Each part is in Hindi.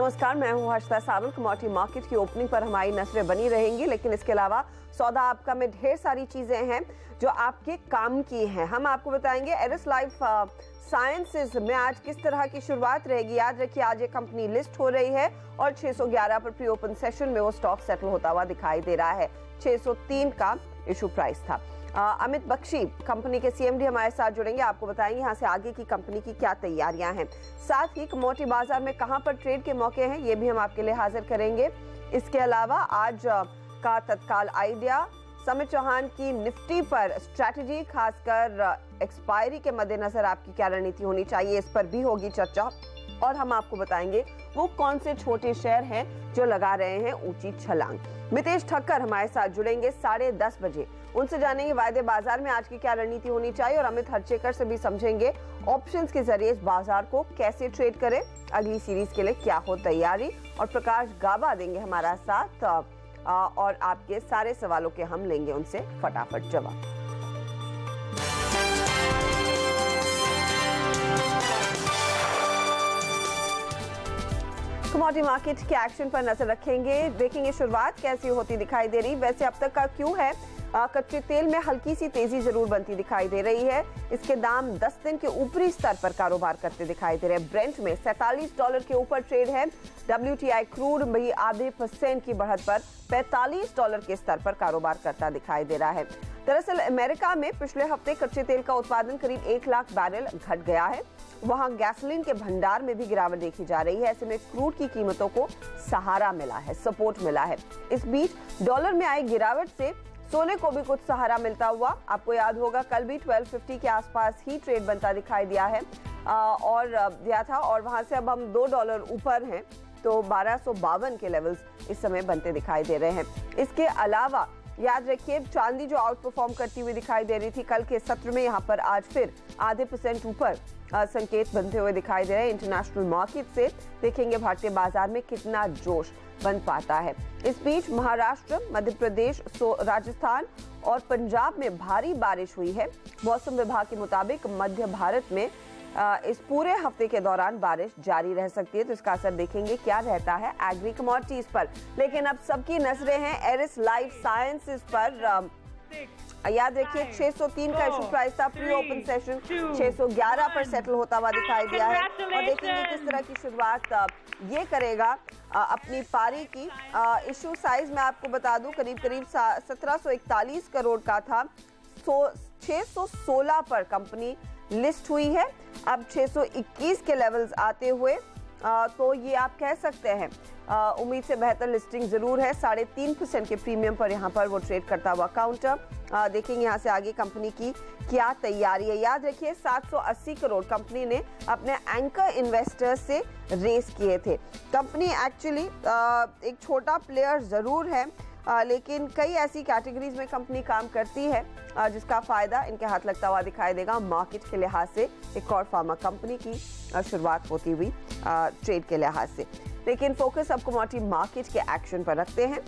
नमस्कार, मैं हूं हर्षिता सावल। कमोडिटी मार्केट की ओपनिंग पर हमारी नजरें बनी रहेंगी, लेकिन इसके अलावा सौदा आपका में ढेर सारी चीजें हैं जो आपके काम की हैं। हम आपको बताएंगे एरिस लाइफ साइंसेज में आज किस तरह की शुरुआत रहेगी। याद रखिए, आज ये कंपनी लिस्ट हो रही है और 611 पर प्री ओपन सेशन में वो स्टॉक सेटल होता हुआ दिखाई दे रहा है। 603 का इशू प्राइस था। अमित बख्शी कंपनी के सीएमडी हमारे साथ जुड़ेंगे, आपको बताएंगे यहाँ से आगे की कंपनी की क्या तैयारियां हैं। साथ ही कमोडिटी बाजार में कहां पर ट्रेड के मौके हैं ये भी हम आपके लिए हाजिर करेंगे। इसके अलावा आज का तत्काल आइडिया, समित चौहान की निफ्टी पर स्ट्रैटेजी, खासकर एक्सपायरी के मद्देनजर आपकी क्या रणनीति होनी चाहिए, इस पर भी होगी चर्चा। और हम आपको बताएंगे वो कौन से छोटे शेयर हैं जो लगा रहे हैं ऊंची छलांग। मितेश ठक्कर हमारे साथ जुड़ेंगे 10:30 बजे, उनसे जानेंगे वायदे बाजार में आज की क्या रणनीति होनी चाहिए। और अमित हर्चेकर से भी समझेंगे ऑप्शंस के जरिए इस बाजार को कैसे ट्रेड करें, अगली सीरीज के लिए क्या हो तैयारी। और प्रकाश गाबा देंगे हमारा साथ और आपके सारे सवालों के हम लेंगे उनसे फटाफट जवाब। कमोडिटी मार्केट के एक्शन पर नजर रखेंगे, देखेंगे शुरुआत कैसी होती दिखाई दे रही। वैसे अब तक का क्यों है, कच्चे तेल में हल्की सी तेजी जरूर बनती दिखाई दे रही है। इसके दाम 10 दिन के ऊपरी स्तर पर कारोबार करते दिखाई दे रहे हैं। ब्रेंट में $47 के ऊपर ट्रेड है। WTI क्रूड भी आधे % की बढ़त पर $45 के स्तर पर कारोबार करता दिखाई दे रहा है। दरअसल अमेरिका में पिछले हफ्ते कच्चे तेल का उत्पादन करीब 1 लाख बैरल घट गया है। वहां गैसोलीन के भंडार में भी गिरावट देखी जा रही है। ऐसे में क्रूड की कीमतों को सहारा मिला है, सपोर्ट मिला है। इस बीच डॉलर में आई गिरावट से सोने को भी कुछ सहारा मिलता हुआ, आपको याद होगा कल भी 1250 के आसपास ही ट्रेड बनता दिखाई दिया है और दिया था, और वहां से अब हम $2 ऊपर हैं, तो 1252 के लेवल्स इस समय बनते दिखाई दे रहे हैं। इसके अलावा याद रखिए, चांदी जो आउट परफॉर्म करती हुई दिखाई दे रही थी कल के सत्र में, यहाँ पर आज फिर आधे % ऊपर संकेत बनते हुए दिखाई दे रहे हैं। इंटरनेशनल मार्केट से देखेंगे भारतीय बाजार में कितना जोश बन पाता है। इस बीच महाराष्ट्र, मध्य प्रदेश, राजस्थान और पंजाब में भारी बारिश हुई है। मौसम विभाग के मुताबिक मध्य भारत में इस पूरे हफ्ते के दौरान बारिश जारी रह सकती है, तो इसका असर देखेंगे क्या रहता है एग्री कमोडिटीज पर। लेकिन अब सबकी नजरें हैं एरिस लाइफ साइंसेज पर। याद रखिए 603 का इशू प्राइस था, प्री ओपन सेशन 611 पर सेटल होता हुआ दिखाई दिया है। और देखेंगे किस तरह की शुरुआत ये करेगा अपनी पारी की। इशू साइज मैं आपको बता दूं करीब 1741 करोड़ का था। 616 पर कंपनी लिस्ट हुई है। अब 621 के लेवल्स आते हुए तो ये आप कह सकते हैं उम्मीद से बेहतर लिस्टिंग जरूर है। 3.5% के प्रीमियम पर यहाँ पर वो ट्रेड करता हुआ काउंटर। देखेंगे यहाँ से आगे कंपनी की क्या तैयारी है। याद रखिए 780 करोड़ कंपनी ने अपने एंकर इन्वेस्टर्स से रेस किए थे। कंपनी एक्चुअली एक छोटा प्लेयर जरूर है, लेकिन कई ऐसी कैटेगरीज में कंपनी काम करती है जिसका फायदा इनके हाथ लगता हुआ दिखाई देगा। मार्केट के लिहाज से एक और फार्मा कंपनी की शुरुआत होती हुई ट्रेड के लिहाज से। लेकिन फोकस अब कमोडिटी मार्केट के एक्शन पर रखते हैं।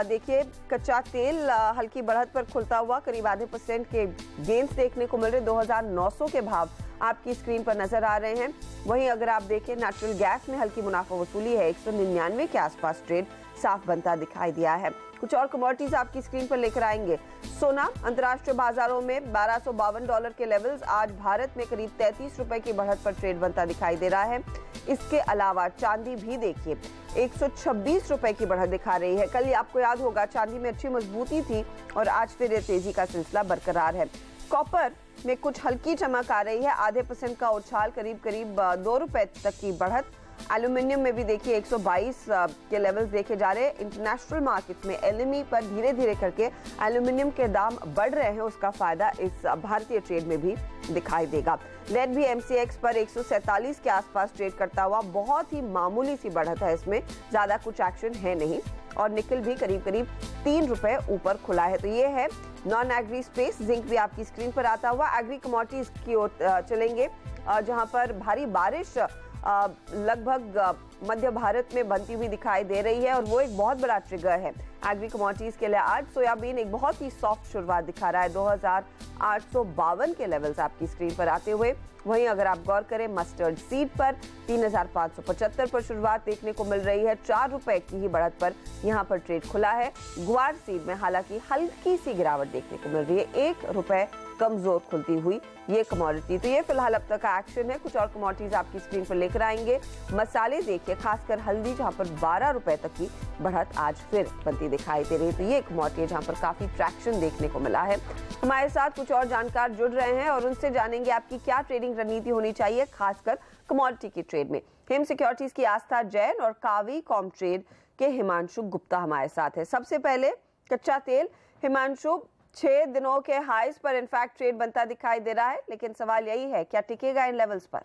देखिए कच्चा तेल हल्की बढ़त पर खुलता हुआ करीब आधे % के गेंस देखने को मिल रहे। 2900 के भाव आपकी स्क्रीन पर नजर आ रहे हैं। वहीं अगर आप देखें नेचुरल गैस में हल्की मुनाफा वसूली है, 199 के आसपास ट्रेड साफ बनता दिखाई दिया है। कुछ और कमोडिटीज आपकी स्क्रीन पर लेकर आएंगे। सोना अंतर्राष्ट्रीय बाजारों में $1252 के लेवल्स, आज भारत में करीब $33 की बढ़त पर ट्रेड बनता दिखाई दे रहा है। इसके अलावा चांदी भी देखिए 126 रुपए की बढ़त दिखा रही है। कल आपको याद होगा चांदी में अच्छी मजबूती थी और आज फिर ये तेजी का सिलसिला बरकरार है। कॉपर में कुछ हल्की चमक आ रही है, आधे % का उछाल, करीब $2 तक की बढ़त। एल्यूमिनियम में भी देखिए 122 के लेवल्स देखे जा रहे हैं। इंटरनेशनल मार्केट में LME पर धीरे धीरे करके एल्यूमिनियम के दाम बढ़ रहे हैं, उसका फायदा इस भारतीय ट्रेड में भी दिखाई देगा। लेड भी MCX पर 147 के आसपास ट्रेड करता हुआ, बहुत ही मामूली सी बढ़त है, इसमें ज्यादा कुछ एक्शन है नहीं। और निकल भी करीब $3 ऊपर खुला है। तो ये है नॉन एग्री स्पेस। जिंक भी आपकी स्क्रीन पर आता हुआ। एग्री कमोडिटीज की ओर चलेंगे जहां पर भारी बारिश लगभग मध्य भारत में बनती हुई दिखाई दे रही है और वो एक बहुत बड़ा ट्रिगर है एग्री कमोडिटीज के लिए। आज सोयाबीन एक बहुत ही सॉफ्ट शुरुआत दिखा रहा है 2852 के लेवल्स आपकी स्क्रीन पर आते हुए। वहीं अगर आप गौर करें मस्टर्ड सीड पर 3575 पर शुरुआत देखने को मिल रही है। 4 रुपए की ही बढ़त पर यहां पर ट्रेड खुला है। ग्वार सीड में हालांकि हल्की सी गिरावट देखने को मिल रही है, 1 रुपए कमजोर खुलती हुई ये कमोडिटी। तो ये फिलहाल अब तक का एक्शन है। कुछ और कमोडिटीज आपकी स्क्रीन पर लेकर आएंगे। मसाले देखिए, खासकर हल्दी जहां पर 12 रुपए तक की बढ़त आज फिर बनती दिखाई दे रही है। तो ये कमोडिटी जहां पर काफी ट्रैक्शन देखने को मिला है। हमारे साथ कुछ और जानकार जुड़ रहे हैं और उनसे जानेंगे आपकी क्या ट्रेडिंग रणनीति होनी चाहिए, खासकर कमोडिटी की ट्रेड में। हिम सिक्योरिटीज की आस्था जैन और कावी कॉम ट्रेड के हिमांशु गुप्ता हमारे साथ है। सबसे पहले कच्चा तेल, हिमांशु 6 दिनों के हाईज पर इनफैक्ट ट्रेड बनता दिखाई दे रहा है, लेकिन सवाल यही है क्या टिकेगा इन लेवल्स पर?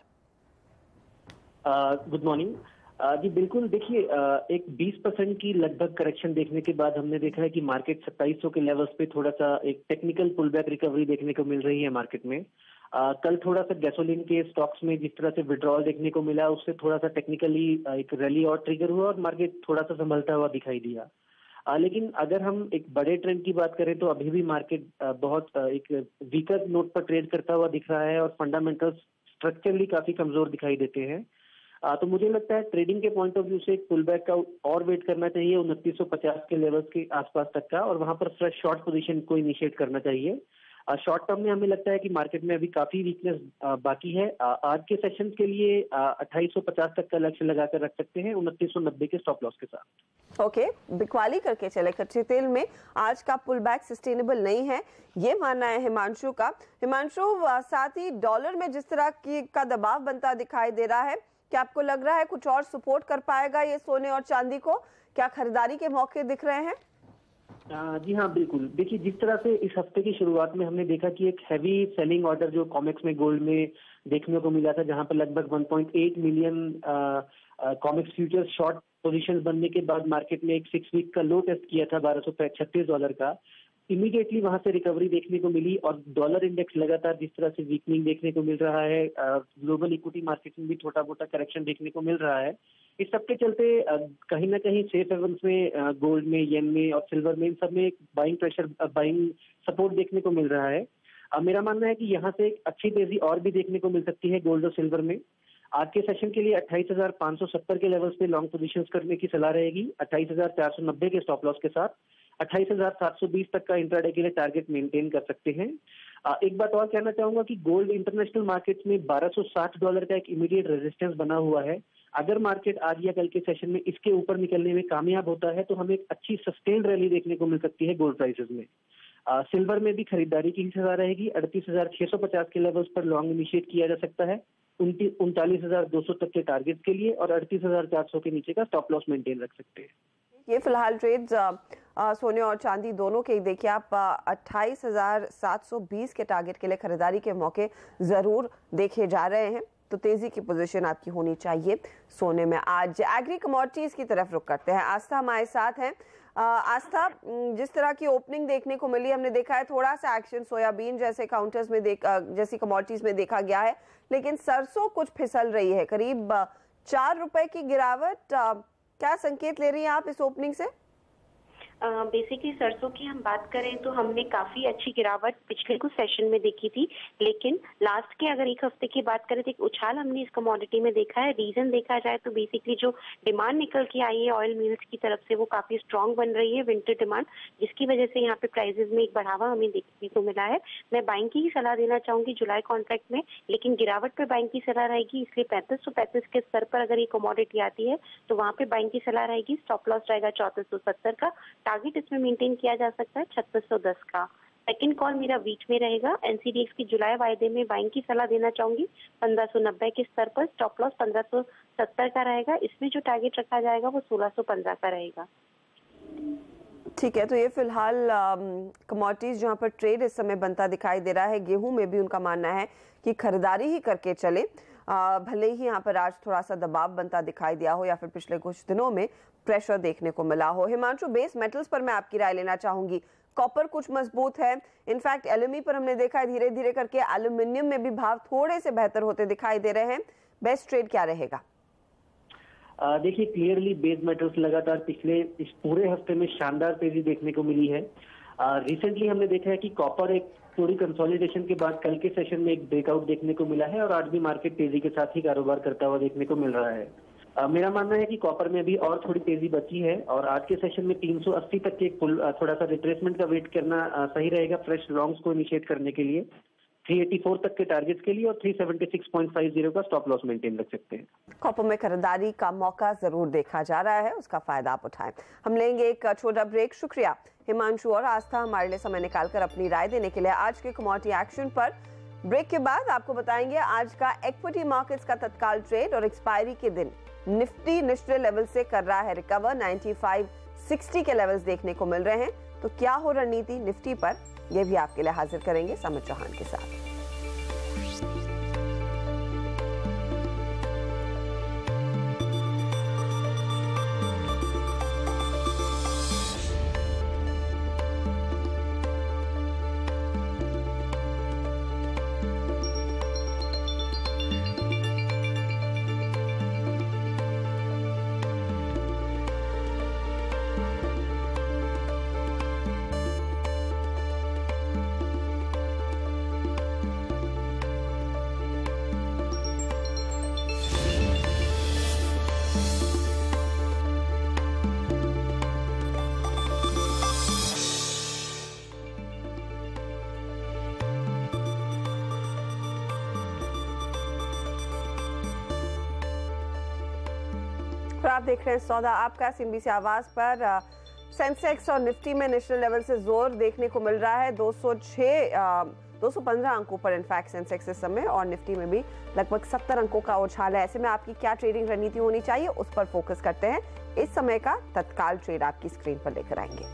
गुड मॉर्निंग जी, बिल्कुल। देखिए, एक 20% की लगभग करेक्शन देखने के बाद हमने देखा है कि मार्केट 2700 के लेवल्स पे थोड़ा सा एक टेक्निकल पुलबैक रिकवरी देखने को मिल रही है मार्केट में। कल थोड़ा सा गैसोलीन के स्टॉक्स में जिस तरह से विड्रॉल देखने को मिला, उससे थोड़ा सा टेक्निकली एक रैली और ट्रिगर हुआ और मार्केट थोड़ा सा संभलता हुआ दिखाई दिया। लेकिन अगर हम एक बड़े ट्रेंड की बात करें तो अभी भी मार्केट बहुत एक वीकर नोट पर ट्रेड करता हुआ दिख रहा है और फंडामेंटल्स स्ट्रक्चरली काफी कमजोर दिखाई देते हैं। तो मुझे लगता है ट्रेडिंग के पॉइंट ऑफ व्यू से एक पुलबैक का और वेट करना चाहिए 2950 के लेवल्स के आसपास तक का, और वहां पर फ्रेश शॉर्ट पोजीशन को इनिशिएट करना चाहिए। शॉर्ट टर्म में हमें लगता है कि मार्केट में अभी काफी वीकनेस बाकी है। आज के सेशन के लिए 2850 तक का लक्ष्य लगाकर रख सकते हैं 2990 के स्टॉप लॉस के साथ। ओके, बिकवाली करके चले कच्चे तेल में आज का पुल बैक सस्टेनेबल नहीं है, ये मानना है हिमांशु का। हिमांशु, साथ ही डॉलर में जिस तरह का दबाव बनता दिखाई दे रहा है, क्या आपको लग रहा है कुछ और सपोर्ट कर पाएगा ये सोने और चांदी को? क्या खरीदारी के मौके दिख रहे हैं? जी हाँ, बिल्कुल। देखिए, जिस तरह से इस हफ्ते की शुरुआत में हमने देखा कि एक हैवी सेलिंग ऑर्डर जो कॉमेक्स में गोल्ड में देखने को मिला था, जहां पर लगभग 1.8 million COMEX futures short positions बनने के बाद मार्केट में एक 6 वीक का लो टेस्ट किया था $1236 का। इमीडिएटली वहां से रिकवरी देखने को मिली और डॉलर इंडेक्स लगातार जिस तरह से वीकनिंग देखने को मिल रहा है, ग्लोबल इक्विटी मार्केट में भी छोटा मोटा करेक्शन देखने को मिल रहा है। इस सब के चलते कहीं ना कहीं सेफ हेवन्स में, गोल्ड में, येन में और सिल्वर में, इन सब में बाइंग प्रेशर, बाइंग सपोर्ट देखने को मिल रहा है। मेरा मानना है कि यहाँ से एक अच्छी तेजी और भी देखने को मिल सकती है गोल्ड और सिल्वर में। आज के सेशन के लिए 28,570 के लेवल्स पे लॉन्ग पोजीशंस करने की सलाह रहेगी, 28,490 के स्टॉप लॉस के साथ। 28,720 तक का इंट्राडे के लिए टारगेट मेंटेन कर सकते हैं। एक बात और कहना चाहूंगा कि गोल्ड इंटरनेशनल मार्केट्स में $1260 का एक इमीडिएट रेजिस्टेंस बना हुआ है। अगर मार्केट आज या कल के सेशन में इसके ऊपर निकलने में कामयाब होता है तो हमें एक अच्छी सस्टेन रैली देखने को मिल सकती है गोल्ड प्राइसेस में। सिल्वर में भी खरीदारी की सलाह रहेगी। 38,650 के लेवल्स पर लॉन्ग इनिशिएट किया जा सकता है 39,200 तक के टारगेट के लिए, और 38,400 के नीचे का स्टॉप लॉस मेंटेन रख सकते हैं। ये फिलहाल ट्रेड्स सोने और चांदी दोनों के देखिए आप 28,720 के टारगेट के लिए खरीदारी के मौके जरूर देखे जा रहे हैं। तो तेजी की पोजीशन आपकी होनी चाहिए सोने में। आज एग्री कमोडिटीज की तरफ रुख करते हैं। आस्था हमारे साथ हैं। आस्था, जिस तरह की ओपनिंग देखने को मिली, हमने देखा है थोड़ा सा एक्शन सोयाबीन जैसे काउंटर्स में जैसी कमोडिटीज में देखा गया है, लेकिन सरसों कुछ फिसल रही है, करीब 4 रुपए की गिरावट। क्या संकेत ले रही हैं आप इस ओपनिंग से? बेसिकली सरसों की हम बात करें तो हमने काफी अच्छी गिरावट पिछले कुछ सेशन में देखी थी, लेकिन लास्ट के अगर एक हफ्ते की बात करें तो एक उछाल हमने इस कमोडिटी में देखा है। रीजन देखा जाए तो बेसिकली जो डिमांड निकल के आई है ऑयल मिल्स की तरफ से, वो काफी स्ट्रांग बन रही है, विंटर डिमांड, जिसकी वजह से यहाँ पे प्राइसेस में एक बढ़ावा हमें देखने को मिला है। मैं बाइंग की ही सलाह देना चाहूंगी जुलाई कॉन्ट्रैक्ट में, लेकिन गिरावट पे बाइंग की सलाह रहेगी, इसलिए 3535 के स्तर पर अगर ये कमोडिटी आती है तो वहाँ पे बाइंग की सलाह रहेगी। स्टॉप लॉस रहेगा 3470 का, टारगेट इसमें मेंटेन किया जा सकता है 3610 का। सेकंड कॉल मेरा वीट में रहेगा। एनसीडीएक्स की जुलाई वायदे में बाइंग की सलाह देना चाहूंगी 1590 के स्तर पर, स्टॉप लॉस 1570 का रहेगा। इसमें जो टारगेट रखा जाएगा वो 1615 का रहेगा। ठीक है, तो ये फिलहाल कमोडिटीज जहां पर ट्रेड इस समय बनता दिखाई दे रहा है। गेहूं में भी उनका मानना है कि खरीदारी ही करके चले, भले ही यहाँ पर आज थोड़ा सा दबाव बनता दिखाई दिया हो या फिर पिछले कुछ दिनों में प्रेशर देखने को मिला हो। हिमांशु, बेस मेटल्स पर मैं आपकी राय लेना चाहूंगी। कॉपर कुछ मजबूत है, इनफैक्ट एलएमई पर हमने देखा है धीरे धीरे करके एल्यूमिनियम में भी भाव थोड़े से बेहतर होते दिखाई दे रहे हैं। बेस्ट ट्रेड क्या रहेगा? देखिए, क्लियरली बेस मेटल्स लगातार पिछले इस पूरे हफ्ते में शानदार तेजी देखने को मिली है। रिसेंटली हमने देखा है कि कॉपर एक थोड़ी कंसोलिडेशन के बाद कल के सेशन में एक ब्रेकआउट देखने को मिला है और आज भी मार्केट तेजी के साथ ही कारोबार करता हुआ देखने को मिल रहा है। मेरा मानना है कि कॉपर में भी और थोड़ी तेजी बची है और आज के सेशन में 380 तक के थोड़ा सा रिट्रेसमेंट का वेट करना सही रहेगा फ्रेश लॉन्ग्स को इनिशिएट करने के लिए। 384 तक के टारगेट्स के लिए और 376.50 का स्टॉप लॉस मेंटेन रख सकते हैं। कॉपर में खरीदारी का मौका जरूर देखा जा रहा है, उसका फायदा आप उठाएं। हम लेंगे एक छोटा ब्रेक। शुक्रिया हिमांशु और आस्था हमारे लिए समय निकालकर अपनी राय देने के लिए। आज के कमोडिटी एक्शन पर ब्रेक के बाद आपको बताएंगे आज का इक्विटी मार्केट्स का तत्काल ट्रेड और एक्सपायरी के दिन निफ्टी निचले लेवल से कर रहा है रिकवर। 9560 के लेवल्स देखने को मिल रहे हैं, तो क्या हो रणनीति निफ्टी पर, यह भी आपके लिए हाजिर करेंगे समित चौहान के साथ। आप देख रहे हैं सौदा आपका सीएनबीसी आवाज पर। सेंसेक्स और निफ्टी में नेशनल लेवल से जोर देखने को मिल रहा है। 215 अंकों पर इनफैक्ट सेंसेक्स इस समय और निफ्टी में भी लगभग 70 अंकों का उछाल है। ऐसे में आपकी क्या ट्रेडिंग रणनीति होनी चाहिए, उस पर फोकस करते हैं। इस समय का तत्काल ट्रेड आपकी स्क्रीन पर लेकर आएंगे।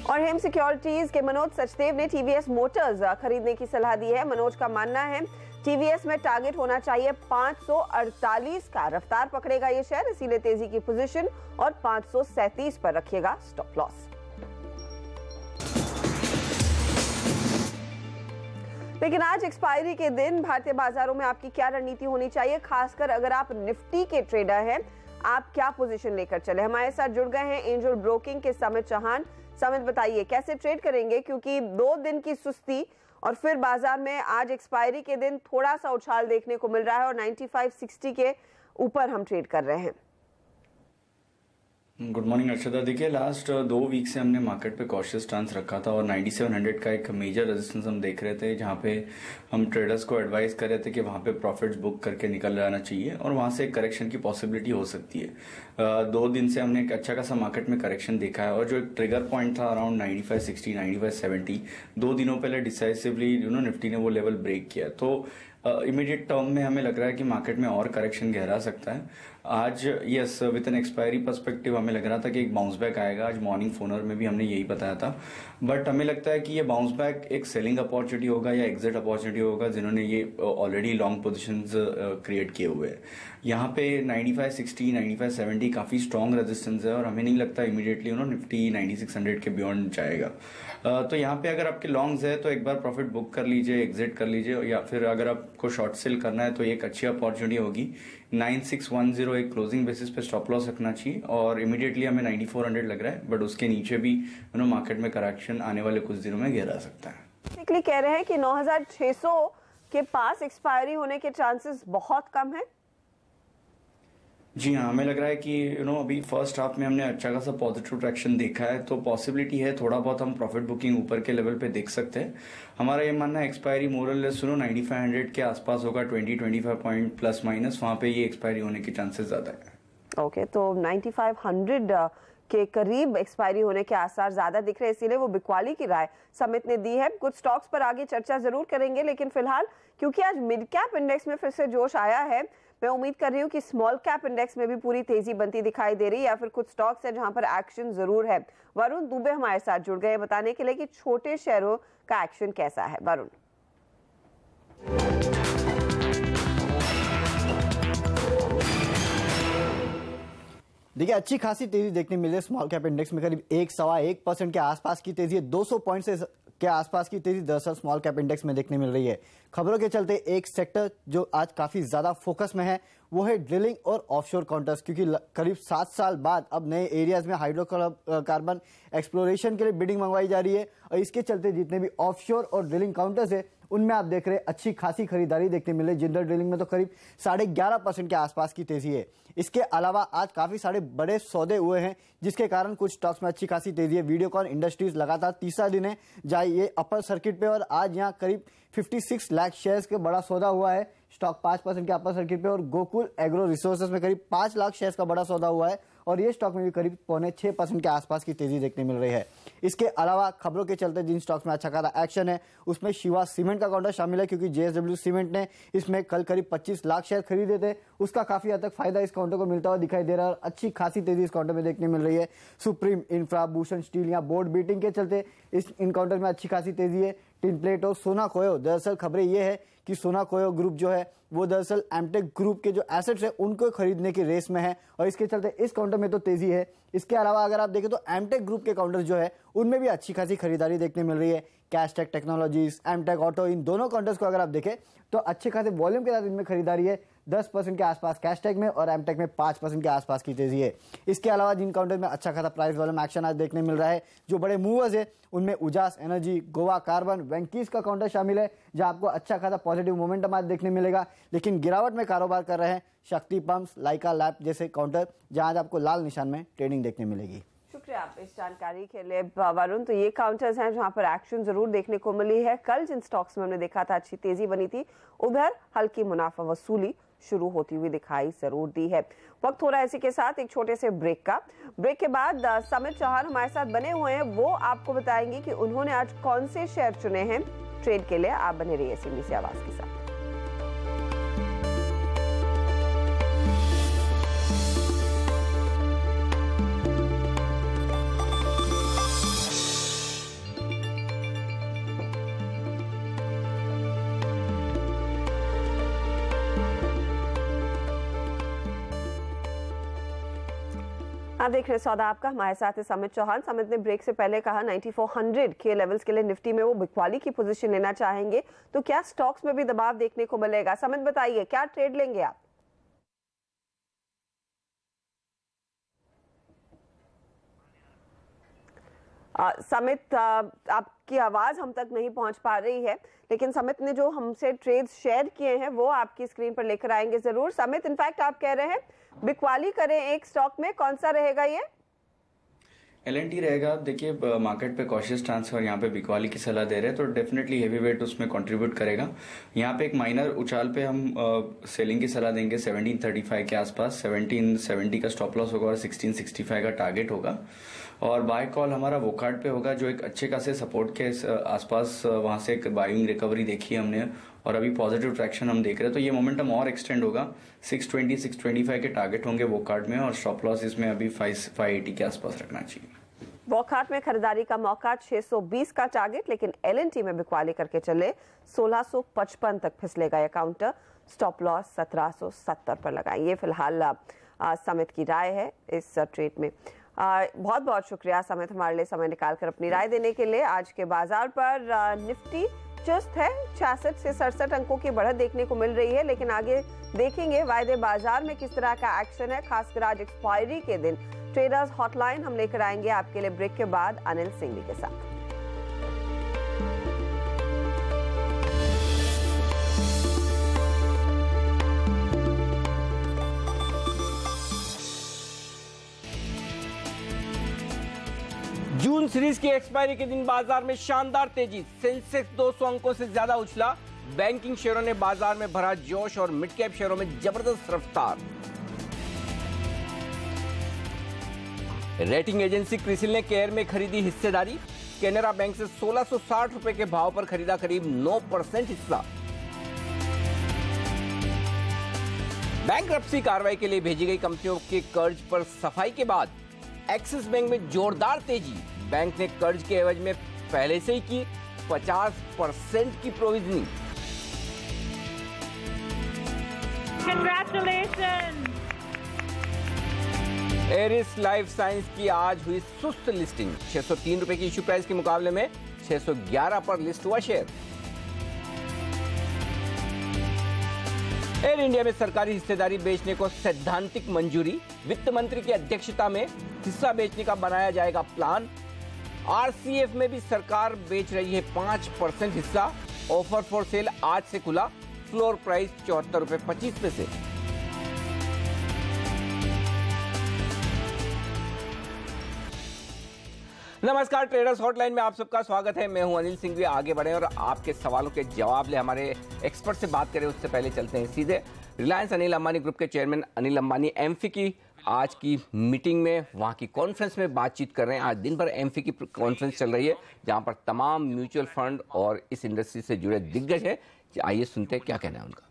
और हेम सिक्योरिटीज के मनोज सचदेव ने टीवीएस मोटर्स खरीदने की सलाह दी है। मनोज का मानना है टीवीएस में टारगेट होना चाहिए 548 का। रफ्तार पकड़ेगा ये शेयर, इसीलिए तेजी की पोजीशन और 537 पर रखिएगा स्टॉप लॉस। लेकिन आज एक्सपायरी के दिन भारतीय बाजारों में आपकी क्या रणनीति होनी चाहिए, खासकर अगर आप निफ्टी के ट्रेडर हैं, आप क्या पोजीशन लेकर चले? हमारे साथ जुड़ गए हैं एंजल ब्रोकिंग के समित चौहान। समित, बताइए कैसे ट्रेड करेंगे, क्योंकि 2 दिन की सुस्ती और फिर बाजार में आज एक्सपायरी के दिन थोड़ा सा उछाल देखने को मिल रहा है और 9560 के ऊपर हम ट्रेड कर रहे हैं। Good morning Arshada. देखिए, लास्ट 2 वीक से हमने मार्केट पे कॉशियस स्टांस रखा था और 9700 का एक मेजर रेजिस्टेंस हम देख रहे थे, जहां पे हम ट्रेडर्स को एडवाइस कर रहे थे कि वहां पे प्रॉफिट्स बुक करके निकल जाना चाहिए और वहां से एक करेक्शन की पॉसिबिलिटी हो सकती है। 2 दिन से हमने एक अच्छा खासा मार्केट में करेक्शन देखा है और जो एक ट्रिगर पॉइंट था अराउंड 9560 9570, 2 दिनों पहले डिसाइसिवली निफ्टी ने वो लेवल ब्रेक किया। तो इमीडिएट टर्म में हमें लग रहा है कि मार्केट में और करेक्शन गहरा सकता है। आज yes, with an expiry perspective हमें लग रहा था कि एक बाउंस बैक आएगा। आज मॉर्निंग फोनर में भी हमने यही बताया था, बट हमें लगता है कि ये बाउंस बैक एक सेलिंग अपॉर्चुनिटी होगा या एग्जिट अपॉर्चुनिटी होगा जिन्होंने ये ऑलरेडी लॉन्ग पोजीशंस क्रिएट किए हुए हैं। यहाँ पे 9560 9570 काफी स्ट्रॉन्ग रेजिस्टेंस है और हमें नहीं लगता इमीडिएटली निफ्टी 9600 के बियॉन्ड जाएगा। तो यहाँ पे अगर आपके लॉन्ग्स है तो एक बार प्रॉफिट बुक कर लीजिए, एग्जिट कर लीजिए, या फिर अगर आपको शॉर्ट सेल करना है तो ये एक अच्छी अपॉर्चुनिटी होगी। 9610 एक क्लोजिंग बेसिस पे स्टॉप लॉस रखना चाहिए और इमीडिएटली हमें 9400 लग रहा है, बट उसके नीचे भी मार्केट में करेक्शन आने वाले कुछ दिनों में गहरा सकता है। निकली कह रहे हैं कि 9600 के पास एक्सपायरी होने के चांसेस बहुत कम है। जी हाँ, हमें लग रहा है कि अभी फर्स्ट हाफ में हमने अच्छा खासा पॉजिटिव ट्रैक्शन देखा है, तो पॉसिबिलिटी है थोड़ा बहुत हम प्रॉफिट बुकिंग ऊपर के लेवल पे देख सकते हैं। हमारा ये मानना है एक्सपायरी मोरलेस 9500 के आसपास होगा, 20-25 पॉइंट प्लस माइनस, वहां पे ये एक्सपायरी होने के चांसेस ज्यादा है। ओके, तो 9500 के करीब एक्सपायरी होने के आसार ज्यादा दिख रहे हैं, इसीलिए वो बिकवाली की राय समित ने दी है। कुछ स्टॉक्स पर आगे चर्चा जरूर करेंगे, लेकिन फिलहाल क्योंकि आज मिड कैप इंडेक्स में फिर से जोश आया है, मैं उम्मीद कर रही हूँ कि स्मॉल कैप इंडेक्स में भी पूरी तेजी बनती दिखाई दे रही है, या फिर कुछ स्टॉक्स है जहां पर एक्शन जरूर है। वरुण दुबे हमारे साथ जुड़ गए बताने के लिए कि छोटे शेयरों का एक्शन कैसा है। वरुण, देखिए, अच्छी खासी तेजी देखने मिली है स्मॉल कैप इंडेक्स में, करीब 1.25% के आसपास की तेजी है। 200 पॉइंट से के आसपास की तेजी दरअसल स्मॉल कैप इंडेक्स में देखने मिल रही है। खबरों के चलते एक सेक्टर जो आज काफी ज्यादा फोकस में है वो है ड्रिलिंग और ऑफशोर काउंटर्स, क्योंकि करीब 7 साल बाद अब नए एरियाज में हाइड्रोकार्बन एक्सप्लोरेशन के लिए बिडिंग मंगवाई जा रही है और इसके चलते जितने भी ऑफशोर और ड्रिलिंग काउंटर्स है उनमें आप देख रहे हैं अच्छी खासी खरीदारी देखने मिले। जिंदल ड्रिलिंग में तो करीब 11.5% के आसपास की तेजी है। इसके अलावा आज काफी सारे बड़े सौदे हुए हैं जिसके कारण कुछ स्टॉक्स में अच्छी खासी तेजी है। वीडियोकॉन इंडस्ट्रीज लगातार तीसरा दिन है जहां ये अपर सर्किट पे और आज यहाँ करीब 56 लाख शेयर्स के बड़ा सौदा हुआ है। स्टॉक 5% के अपर सर्किट पे और गोकुल एग्रो रिसोर्सेज में करीब 5 लाख शेयर्स का बड़ा सौदा हुआ है और ये स्टॉक में भी करीब 6.25% के आसपास की तेजी देखने मिल रही है। इसके अलावा खबरों के चलते जिन स्टॉक्स में अच्छा खासा एक्शन है उसमें शिवा सीमेंट का काउंटर शामिल है, क्योंकि जेएसडब्ल्यू सीमेंट ने इसमें कल करीब 25 लाख शेयर खरीदे थे। उसका काफी हद तक फायदा इस काउंटर को मिलता हुआ दिखाई दे रहा है और अच्छी खासी तेजी इस काउंटर में देखने मिल रही है। सुप्रीम इंफ्रा, भूषण स्टील या बोर्ड बीटिंग के चलते इन काउंटर में अच्छी खासी तेजी है। टिन प्लेट और सोना कोयो, दरअसल खबरें ये है कि सोना कोयो ग्रुप जो है वो दरअसल एमटेक ग्रुप के जो एसेट्स है उनको खरीदने की रेस में है और इसके चलते इस काउंटर में तो तेजी है। इसके अलावा अगर आप देखें तो एमटेक ग्रुप के काउंटर जो है उनमें भी अच्छी खासी खरीदारी देखने मिल रही है। कैशटेक टेक्नोलॉजीज, एमटेक ऑटो, इन दोनों काउंटर्स को अगर आप देखें तो अच्छे खासे वॉल्यूम के साथ इनमें खरीदारी है। 10% के आसपास कैशटेक में और एमटेक में 5% के आसपास की तेजी है। इसके अलावा जिन काउंटर में अच्छा खासा प्राइस वॉल्यूम एक्शन आज देखने मिल रहा है, जो बड़े मूवर्स है उनमें उजास एनर्जी, गोवा कार्बन, वेंकीज का काउंटर शामिल है जहां आपको अच्छा खासा पॉजिटिव मोमेंटम आज देखने मिलेगा। लेकिन गिरावट में कारोबार कर रहे हैं शक्ति पंप्स, लाइका लैब जैसे काउंटर जहां आज आपको लाल निशान में ट्रेडिंग देखने मिलेगी। शुक्रिया आप इस जानकारी के लिए वरुण। तो ये काउंटर्स हैं जहां पर एक्शन जरूर देखने को मिली है। कल जिन स्टॉक्स में हमने देखा था अच्छी तेजी बनी थी, उधर हल्की मुनाफा वसूली शुरू होती हुई दिखाई जरूर दी है। वक्त हो रहा है इसी के साथ एक छोटे से ब्रेक का। ब्रेक के बाद समित चौहान हमारे साथ बने हुए हैं, वो आपको बताएंगे कि उन्होंने आज कौन से शेयर चुने हैं ट्रेड के लिए। आप बने रहिए सीबीसी आवाज के साथ। आप देख रहे हैं सौदा आपका, हमारे साथ है समित चौहान। समित ने ब्रेक से पहले कहा 9400 के लेवल्स के लिए निफ्टी में वो बिकवाली की पोजीशन लेना चाहेंगे, तो क्या स्टॉक्स में भी दबाव देखने को मिलेगा? समित बताइए क्या ट्रेड लेंगे आप? समित आपकी आवाज हम तक नहीं पहुंच पा रही है, लेकिन समित ने जो हमसे ट्रेड शेयर किए हैं वो आपकी स्क्रीन पर लेकर आएंगे जरूर। समित, इनफैक्ट आप कह रहे हैं बिकवाली करें एक स्टॉक में, कौन सा रहेगा ये? एल&टी रहेगा। देखिए मार्केट पे कॉशियस ट्रांसफर यहाँ पे बिकवाली की सलाह दे रहे हैं तो डेफिनेटली हेवी वेट उसमें कंट्रीब्यूट करेगा। यहाँ पे एक माइनर उछाल पे हम सेलिंग की सलाह देंगे 1735 के आसपास। 1770 का स्टॉप लॉस होगा और 1665 का टारगेट होगा और बाय कॉल हमारा वोकार्ड पे होगा जो एक अच्छे खासे सपोर्ट के आसपास वहां से एक बाइंग रिकवरी देखी हमने और अभी पॉजिटिव ट्रैक्शन हम देख रहे हैं तो ये मोमेंटम और एक्सटेंड होगा। 620 625 के टारगेट होंगे वोकार्ड में और स्टॉप लॉस इसमें अभी 580 के आसपास रखना चाहिए। वॉकआउट में खरीदारी का मौका 620 का टारगेट, लेकिन एल&टी में बिकवाली करके चले 1655 तक फिसलेगा यह काउंटर। स्टॉप लॉस 1770 पर लगाएं। ये फिलहाल समित की राय है इस ट्रेड में। बहुत बहुत शुक्रिया समित हमारे लिए समय निकालकर अपनी राय देने के लिए। आज के बाजार पर निफ्टी चुस्त है, 66 से 67 अंकों की बढ़त देखने को मिल रही है, लेकिन आगे देखेंगे वायदे बाजार में किस तरह का एक्शन है, खासकर आज एक्सपायरी के दिन। ट्रेडर्स हॉटलाइन हम लेकर आएंगे आपके लिए ब्रेक के बाद अनिल सिंघवी के साथ। जून सीरीज की एक्सपायरी के दिन बाजार में शानदार तेजी, सेंसेक्स 200 अंकों से ज्यादा उछला। बैंकिंग शेयरों ने बाजार में भरा जोश और मिड कैप शेयरों में जबरदस्त रफ्तार। रेटिंग एजेंसी क्रिसिल ने केयर में खरीदी हिस्सेदारी। कैनरा बैंक से 1660 रुपए के भाव पर खरीदा करीब 9% हिस्सा। बैंकरप्सी कार्रवाई के लिए भेजी गई कंपनियों के कर्ज पर सफाई के बाद एक्सिस बैंक में जोरदार तेजी। बैंक ने कर्ज के एवज में पहले से ही की 50% की provisioning. Congratulations! Eris life science की आज हुई सुस्त लिस्टिंग। 603 रुपए की इश्यू प्राइस के मुकाबले में 611 पर लिस्ट हुआ शेयर। एयर इंडिया में सरकारी हिस्सेदारी बेचने को सैद्धांतिक मंजूरी। वित्त मंत्री की अध्यक्षता में हिस्सा बेचने का बनाया जाएगा प्लान। आरसीएफ में भी सरकार बेच रही है 5% हिस्सा। ऑफर फॉर सेल आज से खुला। फ्लोर प्राइस 74 रुपए 25 पैसे। नमस्कार, ट्रेडर्स हॉटलाइन में आप सबका स्वागत है। मैं हूं अनिल सिंघवी। आगे बढ़े और आपके सवालों के जवाब ले हमारे एक्सपर्ट से बात करें उससे पहले चलते हैं सीधे रिलायंस अनिल अंबानी ग्रुप के चेयरमैन अनिल अंबानी एमफी की आज की मीटिंग में, वहां की कॉन्फ्रेंस में बातचीत कर रहे हैं। आज दिन भर एमफी की कॉन्फ्रेंस चल रही है जहां पर तमाम म्यूचुअल फंड और इस इंडस्ट्री से जुड़े दिग्गज है। आइए सुनते हैं क्या कहना है उनका।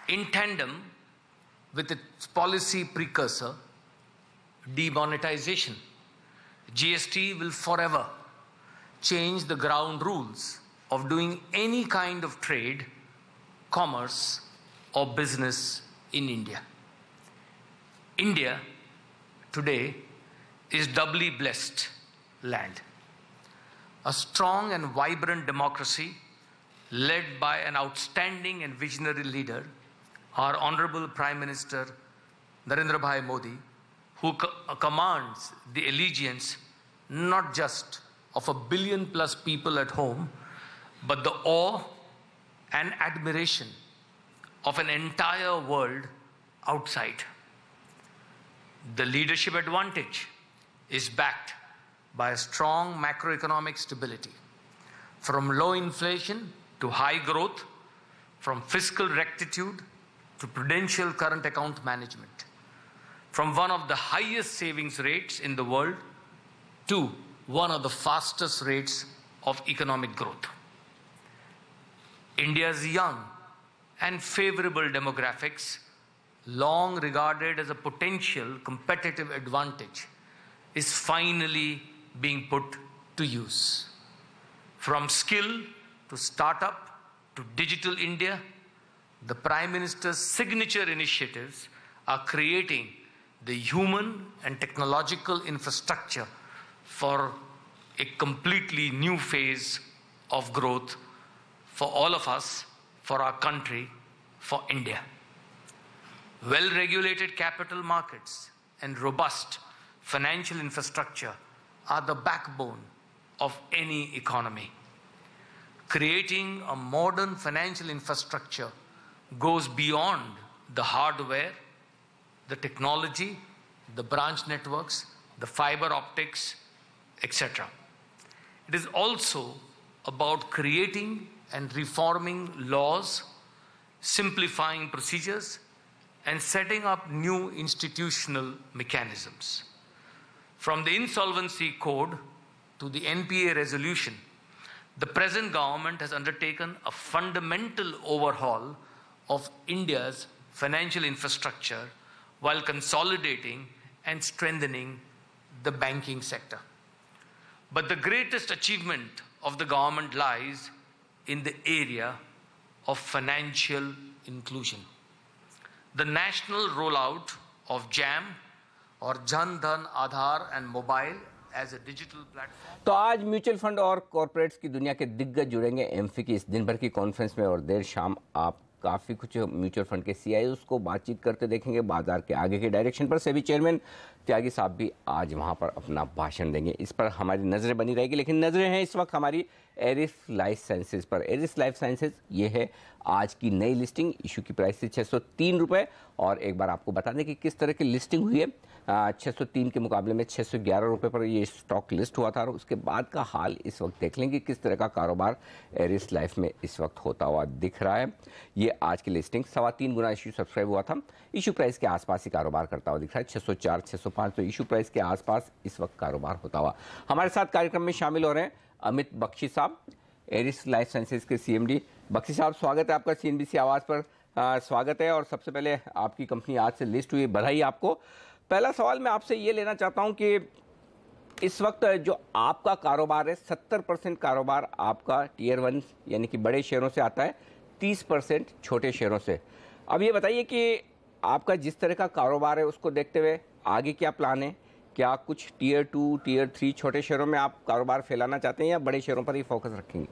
In tandem with its policy precursor, demonetization, GST will forever change the ground rules of doing any kind of trade, commerce, or business in India. India today is doubly blessed land. A strong and vibrant democracy led by an outstanding and visionary leader, our Honorable Prime Minister Narendra Bhai Modi, who commands the allegiance not just of 1 billion plus people at home, but the awe and admiration of an entire world outside. The leadership advantage is backed by a strong macroeconomic stability, from low inflation to high growth, from fiscal rectitude to prudential current account management, from one of the highest savings rates in the world to one of the fastest rates of economic growth. India's young and favorable demographics, long regarded as a potential competitive advantage, is finally being put to use. From skill to startup to digital India, the Prime Minister's signature initiatives are creating the human and technological infrastructure for a completely new phase of growth for all of us, for our country, for India. Well-regulated capital markets and robust financial infrastructure are the backbone of any economy. Creating a modern financial infrastructure goes beyond the hardware, the technology, the branch networks, the fiber optics, etc. It is also about creating and reforming laws, simplifying procedures, and setting up new institutional mechanisms. From the insolvency code to the NPA resolution, the present government has undertaken a fundamental overhaul of India's financial infrastructure while consolidating and strengthening the banking sector. But the greatest achievement of the government lies in the area of financial inclusion. The national rollout of JAM or Jan Dhan Aadhaar and mobile as a digital platform. तो आज म्यूचुअल फंड और कॉर्पोरेट्स की दुनिया के दिग्गज जुड़ेंगे एमफी की इस दिन भर की कॉन्फ्रेंस में और देर शाम आप काफ़ी कुछ म्यूचुअल फंड के सीईओज़ को बातचीत करते देखेंगे। बाजार के आगे के डायरेक्शन पर सेबी चेयरमैन त्यागी साहब भी आज वहां पर अपना भाषण देंगे। इस पर हमारी नज़रें बनी रहेगी, लेकिन नज़रें हैं इस वक्त हमारी एरिस लाइफ साइंसेज पर। एरिस लाइफ साइंसेज ये है आज की नई लिस्टिंग। इशू की प्राइस थी 603 रुपये और एक बार आपको बता दें कि किस तरह की लिस्टिंग हुई है। 603 के मुकाबले में 611 रुपये पर ये स्टॉक लिस्ट हुआ था और उसके बाद का हाल इस वक्त देख लेंगे किस तरह का कारोबार एरिस लाइफ में इस वक्त होता हुआ दिख रहा है। ये आज की लिस्टिंग 3.25 गुना इशू सब्सक्राइब हुआ था। इशू प्राइस के आसपास ही कारोबार करता हुआ दिख रहा है 604, 605, तो इशू प्राइस के आसपास इस वक्त कारोबार होता हुआ। हमारे साथ कार्यक्रम में शामिल हो रहे हैं अमित बख्शी साहब, एरिस लाइफ साइंसेज के सीएमडी। बख्शी साहब, स्वागत है आपका सीएनबीसी आवाज़ पर। स्वागत है और सबसे पहले आपकी कंपनी आज से लिस्ट हुई, बधाई आपको। पहला सवाल मैं आपसे ये लेना चाहता हूं कि इस वक्त जो आपका कारोबार है 70% कारोबार आपका टियर 1 यानी कि बड़े शेयरों से आता है, 30% छोटे शेयरों से। अब ये बताइए कि आपका जिस तरह का कारोबार है उसको देखते हुए आगे क्या प्लान है? क्या कुछ टियर 2, टियर 3 छोटे शहरों में आप कारोबार फैलाना चाहते हैं या बड़े शहरों पर ही फोकस रखेंगे?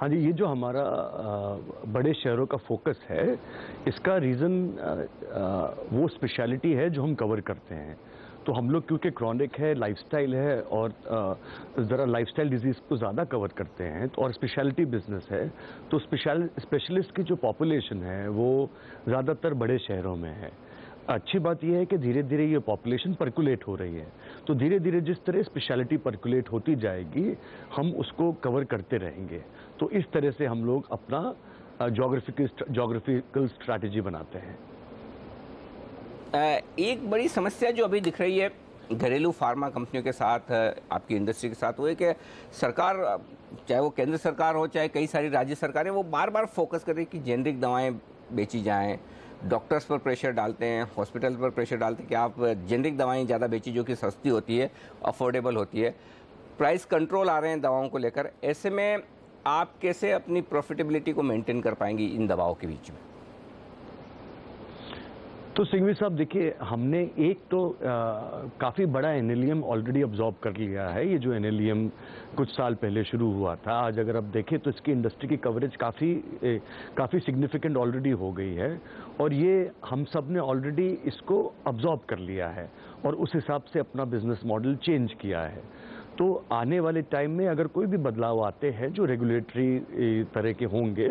हाँ जी, ये जो हमारा बड़े शहरों का फोकस है, इसका रीज़न वो स्पेशलिटी है जो हम कवर करते हैं। तो हम लोग क्योंकि क्रॉनिक है, लाइफस्टाइल है और ज़रा लाइफस्टाइल डिजीज़ को ज़्यादा कवर करते हैं तो और स्पेशलिटी बिजनेस है, तो स्पेशलिस्ट की जो पॉपुलेशन है वो ज़्यादातर बड़े शहरों में है। अच्छी बात यह है कि धीरे धीरे ये पॉपुलेशन पर्कुलेट हो रही है, तो धीरे धीरे जिस तरह स्पेशलिटी पर्कुलेट होती जाएगी हम उसको कवर करते रहेंगे। तो इस तरह से हम लोग अपना जोग्राफिकल स्ट्रैटेजी बनाते हैं। एक बड़ी समस्या जो अभी दिख रही है घरेलू फार्मा कंपनियों के साथ, आपकी इंडस्ट्री के साथ, वो है कि सरकार, चाहे वो केंद्र सरकार हो चाहे कई सारी राज्य सरकारें, वो बार बार फोकस कर रही है कि जेनरिक दवाएं बेची जाएं, डॉक्टर्स पर प्रेशर डालते हैं, हॉस्पिटल पर प्रेशर डालते हैं कि आप जेनरिक दवाएं ज़्यादा बेची जो कि सस्ती होती है, अफोर्डेबल होती है। प्राइस कंट्रोल आ रहे हैं दवाओं को लेकर, ऐसे में आप कैसे अपनी प्रॉफिटेबिलिटी को मेंटेन कर पाएंगी इन दवाओं के बीच में? तो सिंघवी साहब देखिए, हमने एक तो काफ़ी बड़ा एनएलईएम ऑलरेडी अब्जॉर्ब कर लिया है। ये जो एनएलईएम कुछ साल पहले शुरू हुआ था, आज अगर आप देखें तो इसकी इंडस्ट्री की कवरेज काफ़ी सिग्निफिकेंट ऑलरेडी हो गई है और ये हम सब ने ऑलरेडी इसको अब्जॉर्ब कर लिया है और उस हिसाब से अपना बिजनेस मॉडल चेंज किया है। तो आने वाले टाइम में अगर कोई भी बदलाव आते हैं जो रेगुलेटरी तरह के होंगे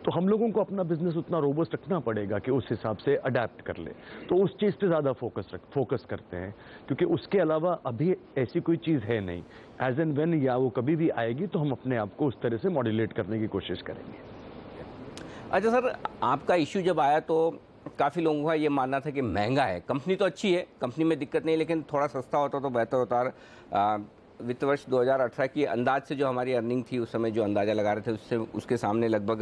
तो हम लोगों को अपना बिजनेस उतना रोबस्ट रखना पड़ेगा कि उस हिसाब से अडेप्ट कर ले। तो उस चीज़ पे ज़्यादा फोकस करते हैं क्योंकि उसके अलावा अभी ऐसी कोई चीज़ है नहीं। एज एंड व्हेन या वो कभी भी आएगी तो हम अपने आप को उस तरह से मॉड्यूलेट करने की कोशिश करेंगे। अच्छा सर, आपका इशू जब आया तो काफ़ी लोगों का ये मानना था कि महंगा है। कंपनी तो अच्छी है, कंपनी में दिक्कत नहीं, लेकिन थोड़ा सस्ता होता तो बेहतर होता। वित्त वर्ष 2018 की अंदाज से जो हमारी अर्निंग थी उस समय जो अंदाज़ा लगा रहे थे उससे उसके सामने लगभग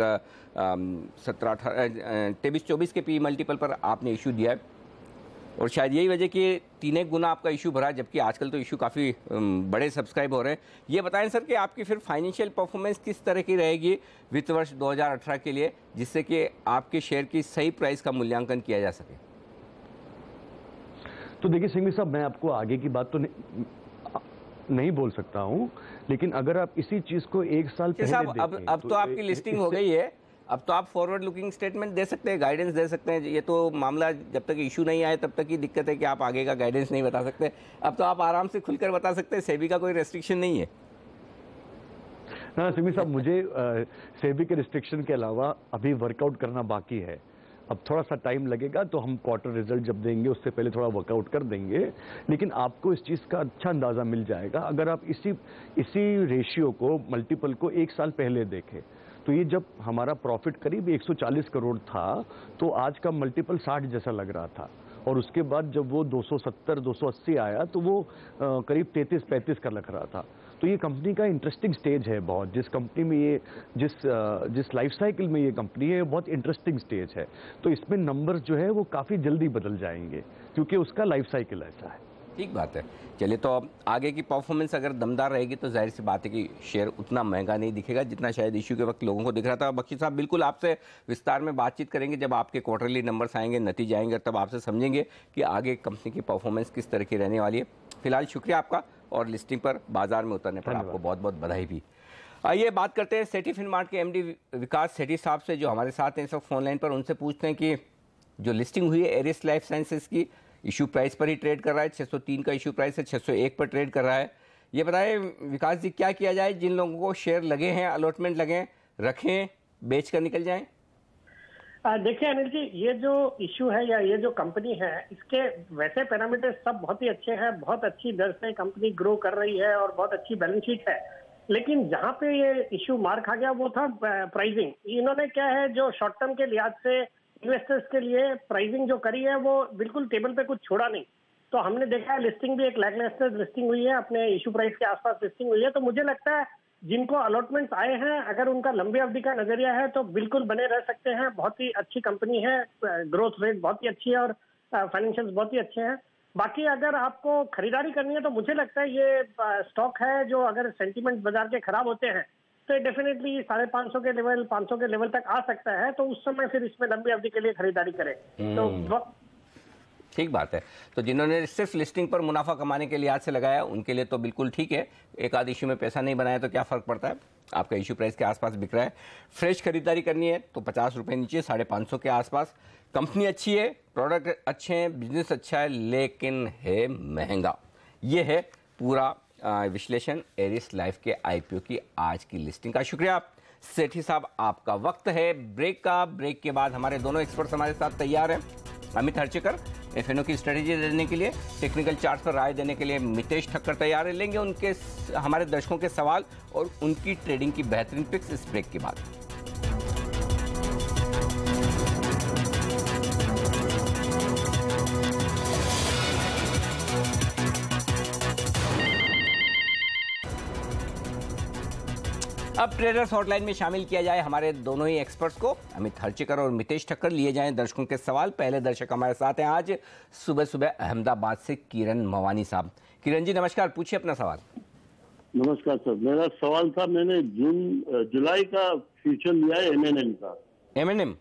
23-24 के पी मल्टीपल पर आपने इशू दिया है और शायद यही वजह कि 3 गुना आपका इशू भरा, जबकि आजकल तो इशू काफ़ी बड़े सब्सक्राइब हो रहे हैं। ये बताएं सर कि आपकी फिर फाइनेंशियल परफॉर्मेंस किस तरह की रहेगी वित्त वर्ष 2018 के लिए, जिससे कि आपके शेयर की सही प्राइस का मूल्यांकन किया जा सके? तो देखिए सिंघवी साहब, मैं आपको आगे की बात तो नहीं बोल सकता हूं, लेकिन अगर आप इसी चीज को एक साल पहले देखें, अब तो आपकी लिस्टिंग हो गई है, अब तो आप फॉरवर्ड लुकिंग स्टेटमेंट दे सकते हैं, गाइडेंस दे सकते हैं। ये तो मामला जब तक इशू नहीं आए तब तक की दिक्कत है कि आप आगे का गाइडेंस नहीं बता सकते। अब तो आप आराम से खुलकर बता सकते हैं, सेबी का कोई रेस्ट्रिक्शन नहीं है। ना सिंघवी साहब, मुझे सेबी के रिस्ट्रिक्शन के अलावा अभी वर्कआउट करना बाकी है। अब थोड़ा सा टाइम लगेगा, तो हम क्वार्टर रिजल्ट जब देंगे उससे पहले थोड़ा वर्कआउट कर देंगे, लेकिन आपको इस चीज़ का अच्छा अंदाज़ा मिल जाएगा अगर आप इसी रेशियो को, मल्टीपल को एक साल पहले देखें। तो ये जब हमारा प्रॉफिट करीब 140 करोड़ था तो आज का मल्टीपल 60 जैसा लग रहा था, और उसके बाद जब वो 270-280 आया तो वो करीब 33-35 का लग रहा था। तो ये कंपनी का इंटरेस्टिंग स्टेज है बहुत, जिस कंपनी में ये जिस लाइफ साइकिल में ये कंपनी है, बहुत इंटरेस्टिंग स्टेज है। तो इसमें नंबर्स जो है वो काफ़ी जल्दी बदल जाएंगे क्योंकि उसका लाइफ साइकिल ऐसा है। ठीक बात है। चलिए, तो अब आगे की परफॉर्मेंस अगर दमदार रहेगी तो जाहिर सी बात है कि शेयर उतना महंगा नहीं दिखेगा जितना शायद इश्यू के वक्त लोगों को दिख रहा था। बख्शी साहब, बिल्कुल आपसे विस्तार में बातचीत करेंगे जब आपके क्वार्टरली नंबर्स आएंगे, नतीजे आएंगे, तब आपसे समझेंगे कि आगे कंपनी की परफॉर्मेंस किस तरह की रहने वाली है। फिलहाल शुक्रिया आपका, और लिस्टिंग पर बाजार में उतरने पर आपको बहुत बहुत बधाई भी। आइए बात करते हैं सेठी फिनमार्ट के एमडी विकास सेठी साहब से, जो हमारे साथ हैं इस वक्त फोन लाइन पर। उनसे पूछते हैं कि जो लिस्टिंग हुई है एरिस लाइफ साइंसेज की, इशू प्राइस पर ही ट्रेड कर रहा है, 603 का इशू प्राइस है, 601 पर ट्रेड कर रहा है। ये बताएं विकास जी, क्या किया जाए? जिन लोगों को शेयर लगे हैं, अलॉटमेंट लगे, रखें, बेच कर निकल जाएं? देखिए अनिल जी, ये जो इशू है या ये जो कंपनी है, इसके वैसे पैरामीटर्स सब बहुत ही अच्छे हैं, बहुत अच्छी दर से कंपनी ग्रो कर रही है और बहुत अच्छी बैलेंस शीट है। लेकिन जहां पे ये इशू मार खा गया वो था प्राइसिंग। इन्होंने क्या है, जो शॉर्ट टर्म के लिहाज से इन्वेस्टर्स के लिए प्राइसिंग जो करी है वो बिल्कुल टेबल पे कुछ छोड़ा नहीं। तो हमने देखा है लिस्टिंग भी एक लैकलस्टर लिस्टिंग हुई है, अपने इशू प्राइस के आसपास लिस्टिंग हुई है। तो मुझे लगता है जिनको अलॉटमेंट्स आए हैं, अगर उनका लंबी अवधि का नजरिया है तो बिल्कुल बने रह सकते हैं। बहुत ही अच्छी कंपनी है, ग्रोथ रेट बहुत ही अच्छी है और फाइनेंशियल्स बहुत ही अच्छे हैं। बाकी अगर आपको खरीदारी करनी है तो मुझे लगता है ये स्टॉक है जो, अगर सेंटीमेंट बाजार के खराब होते हैं तो डेफिनेटली 550 के लेवल 500 के लेवल तक आ सकता है, तो उस समय फिर इसमें लंबी अवधि के लिए खरीदारी करें। तो ठीक बात है। तो जिन्होंने सिर्फ लिस्टिंग पर मुनाफा कमाने के लिए आज से लगाया उनके लिए तो बिल्कुल ठीक है। एक आध इशू में पैसा नहीं बनाया तो क्या फर्क पड़ता है, आपका इशू प्राइस के आसपास बिक रहा है। फ्रेश खरीदारी करनी है तो 50 रुपये नीचे 550 के आसपास। कंपनी अच्छी है, प्रोडक्ट अच्छे हैं, बिजनेस अच्छा है, लेकिन है महंगा। ये है पूरा विश्लेषण एरिस लाइफ के आईपीओ की आज की लिस्टिंग का। शुक्रिया सेठी साहब, आपका वक्त है ब्रेक का। ब्रेक के बाद हमारे दोनों एक्सपर्ट्स हमारे साथ तैयार हैं। अमित हर्चेकर एफएनओ की स्ट्रेटेजी देने के लिए, टेक्निकल चार्ट पर राय देने के लिए मितेश ठक्कर तैयार है। लेंगे उनके हमारे दर्शकों के सवाल और उनकी ट्रेडिंग की बेहतरीन पिक्स इस ब्रेक के बाद। अब ट्रेडर्स हॉटलाइन में शामिल किया जाए हमारे दोनों ही एक्सपर्ट्स को, अमित हर्चेकर और मितेश ठक्कर। लिए जाएं दर्शकों के सवाल। पहले दर्शक हमारे साथ हैं आज सुबह सुबह अहमदाबाद से किरण मवानी साहब। किरण जी नमस्कार, पूछिए अपना सवाल। नमस्कार सर, मेरा सवाल था, मैंने जुलाई का फ्यूचर लिया है एमएनएम का। एमएनएम?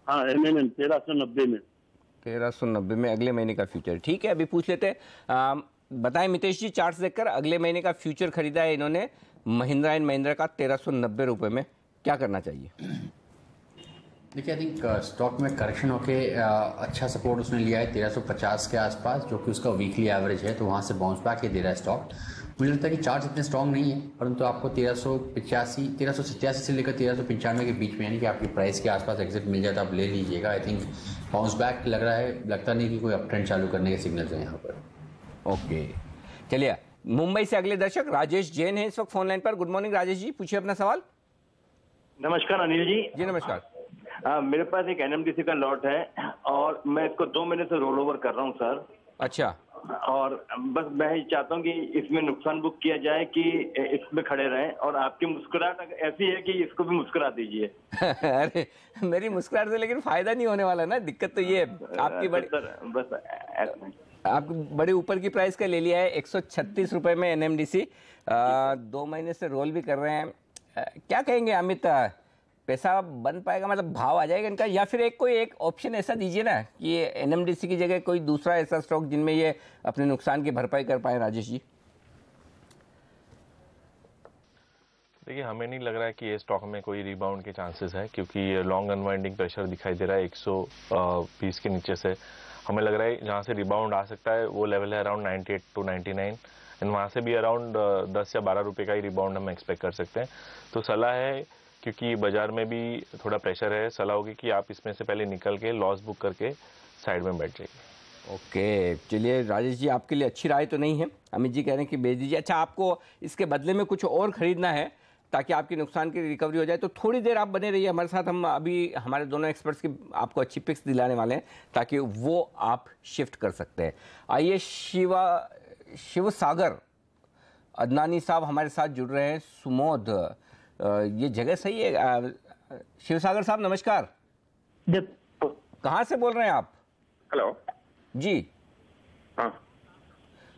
हाँ एमएनएम 1390 में। 1390 में अगले महीने का फ्यूचर, ठीक है अभी पूछ लेते हैं। बताएं मितेश जी, चार्ट देखकर अगले महीने का फ्यूचर खरीदा है इन्होंने महिंद्रा एंड महिंद्रा का 1390 रुपए में, क्या करना चाहिए? देखिए, आई थिंक स्टॉक में करेक्शन होके अच्छा सपोर्ट उसने लिया है 1350 के आसपास, जो कि उसका वीकली एवरेज है, तो वहाँ से बाउंस बैक ही दे रहा है स्टॉक। मुझे लगता है कि चार्ट इतने स्ट्रॉन्ग नहीं है, परंतु आपको 1387 से लेकर 1395 के बीच में, यानी कि आपकी प्राइस के आसपास एग्जिट मिल जाए तो आप ले लीजिएगा। आई थिंक बाउंस बैक लग रहा है, लगता नहीं कि कोई अप ट्रेंड चालू करने के सिग्नल्स हैं यहाँ पर। ओके, चलिए मुंबई से अगले दर्शक राजेश जैन है इस वक्त फोन लाइन पर। गुड मॉर्निंग राजेश जी, पूछिए अपना सवाल। नमस्कार अनिल जी। जी नमस्कार। मेरे पास एक एनएमडीसी का लॉट है और मैं इसको 2 महीने से रोल ओवर कर रहा हूँ सर। अच्छा। और बस मैं ही चाहता हूँ कि इसमें नुकसान बुक किया जाए कि इसमें खड़े रहें, और आपकी मुस्कुराहट ऐसी है कि इसको भी मुस्कुरा दीजिए। अरे मेरी मुस्कुराहट से लेकिन फायदा नहीं होने वाला ना, दिक्कत तो ये है आपकी बड़ी बस आपको बड़े ऊपर की प्राइस का ले लिया है 136 रुपए में एनएमडीसी, 2 महीने से रोल भी कर रहे हैं। क्या कहेंगे अमित, पैसा बन पाएगा, मतलब भाव आ जाएगा इनका, या फिर कोई एक ऑप्शन ऐसा दीजिए ना कि एनएमडीसी की जगह कोई दूसरा ऐसा स्टॉक जिनमें ये अपने नुकसान की भरपाई कर पाए? राजेश जी देखिए, हमें नहीं लग रहा है कि ये स्टॉक में कोई रिबाउंड के चांसेस है, क्योंकि लॉन्ग अनवाइंडिंग प्रेशर दिखाई दे रहा है 120 के नीचे से। हमें लग रहा है जहाँ से रिबाउंड आ सकता है वो लेवल है अराउंड 98 to 99, एंड वहाँ से भी अराउंड 10 या 12 रुपये का ही रिबाउंड हम एक्सपेक्ट कर सकते हैं। तो सलाह है, क्योंकि बाजार में भी थोड़ा प्रेशर है, सलाह होगी कि आप इसमें से पहले निकल के लॉस बुक करके साइड में बैठ जाइए। ओके, चलिए राजेश जी आपके लिए अच्छी राय तो नहीं है, अमित जी कह रहे हैं कि बेच दीजिए। अच्छा, आपको इसके बदले में कुछ और खरीदना है ताकि आपकी नुकसान की रिकवरी हो जाए, तो थोड़ी देर आप बने रहिए हमारे साथ। हम अभी हमारे दोनों एक्सपर्ट्स की आपको अच्छी पिक्स दिलाने वाले हैं ताकि वो आप शिफ्ट कर सकते हैं। आइए शिव सागर अदनानी साहब हमारे साथ जुड़ रहे हैं। सुमोद, ये जगह सही है? शिव सागर साहब नमस्कार। कहाँ से बोल रहे हैं आप? हेलो जी। हाँ।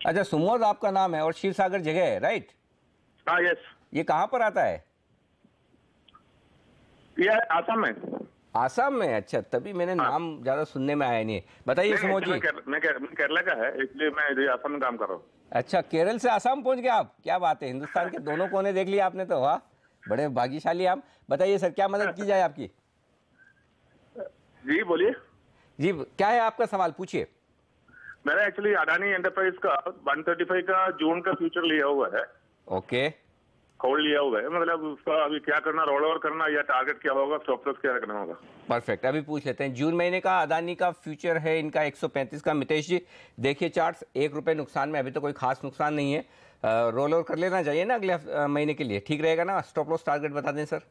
अच्छा, सुमोद आपका नाम है और शिव सागर जगह है, राइट? हाँ, यस। ये कहाँ पर आता है? ये आसाम में। आसाम में? अच्छा, तभी मैंने नाम ज्यादा सुनने में आया नहीं है। बताइए सुमोद जी। मैं केरला का है, इसलिए मैं इधर आसाम में काम कर रहा हूँ। अच्छा, केरल से आसाम पहुंच गए आप, क्या बात है। हिंदुस्तान के दोनों कोने देख लिया आपने तो, वाह, बड़े भाग्यशाली आप। बताइए सर, क्या मदद की जाए आपकी? जी बोलिए। जी, क्या है आपका सवाल, पूछिए। मैंने एक्चुअली अडानी एंटरप्राइज का 135 का जून का फ्यूचर लिया हुआ है। ओके, होल्ड लिया हुआ है, मतलब उसका अभी क्या करना, रोल ओवर करना या टारगेट क्या होगा, स्टॉप लॉस क्या रखना होगा? परफेक्ट, अभी पूछ लेते हैं। जून महीने का अदानी का फ्यूचर है इनका 135 का। मितेश जी देखिए चार्ट्स, 1 रुपये नुकसान में, अभी तो कोई खास नुकसान नहीं है। रोल ओवर कर लेना चाहिए ना अगले महीने के लिए, ठीक रहेगा ना? स्टॉप लॉस टारगेट बता दें सर।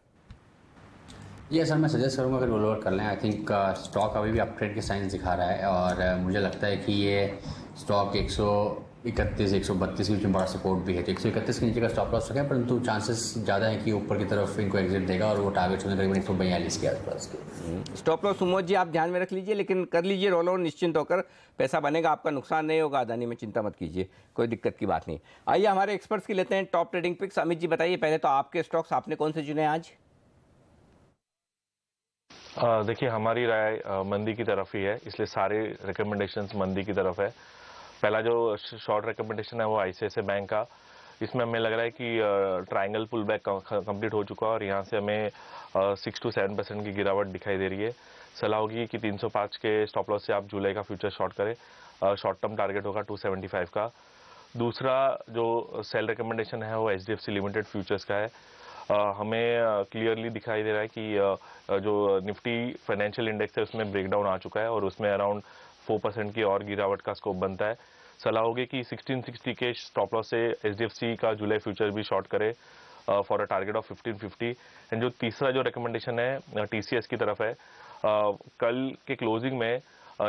ये सर मैं सजेस्ट करूँगा कि रोल ओवर कर लें। आई थिंक स्टॉक अभी भी अप ट्रेंड के साइंस दिखा रहा है, और मुझे लगता है कि ये स्टॉक 131, 132 के बीच में बड़ा सपोर्ट भी है, तो 131 के नीचे का स्टॉप लॉस रखें, परंतु चांसेस ज़्यादा है कि ऊपर की तरफ इनको एग्जिट देगा और वो टारगेट होने करीबन 142 के आसपास के। स्टॉप लॉस सुमोद जी आप ध्यान में रख लीजिए, लेकिन कर लीजिए रोल ओवर, निश्चिंत होकर पैसा बनेगा, आपका नुकसान नहीं होगा अदानी में, चिंता मत कीजिए, कोई दिक्कत की बात नहीं। आइए हमारे एक्सपर्ट्स की लेते हैं top trading pics. Amit ji बताइए पहले तो आपके स्टॉक्स आपने कौन से चुने आज? देखिए हमारी राय मंदी की तरफ ही है, इसलिए सारे रिकमेंडेशंस मंदी की तरफ है। पहला जो शॉर्ट रिकमेंडेशन है वो आईसीआईसीआई बैंक का, इसमें हमें लग रहा है कि ट्रायंगल पुल बैक कंप्लीट हो चुका है और यहाँ से हमें 6 to 7% की गिरावट दिखाई दे रही है। सलाह होगी कि 305 के स्टॉप लॉस से आप जुलाई का फ्यूचर शॉर्ट करें, शॉर्ट टर्म टारगेट होगा 275 का। दूसरा जो सेल रिकमेंडेशन है वो एचडीएफसी लिमिटेड फ्यूचर्स का है। हमें क्लियरली दिखाई दे रहा है कि जो निफ्टी फाइनेंशियल इंडेक्स है उसमें ब्रेकडाउन आ चुका है और उसमें अराउंड 4% की और गिरावट का स्कोप बनता है। सलाह होगी कि 1660 के स्टॉप लॉस से एचडीएफसी का जुलाई फ्यूचर भी शॉर्ट करे for a target of 1550। And जो तीसरा जो रिकमेंडेशन है टीसीएस की तरफ है, कल के क्लोजिंग में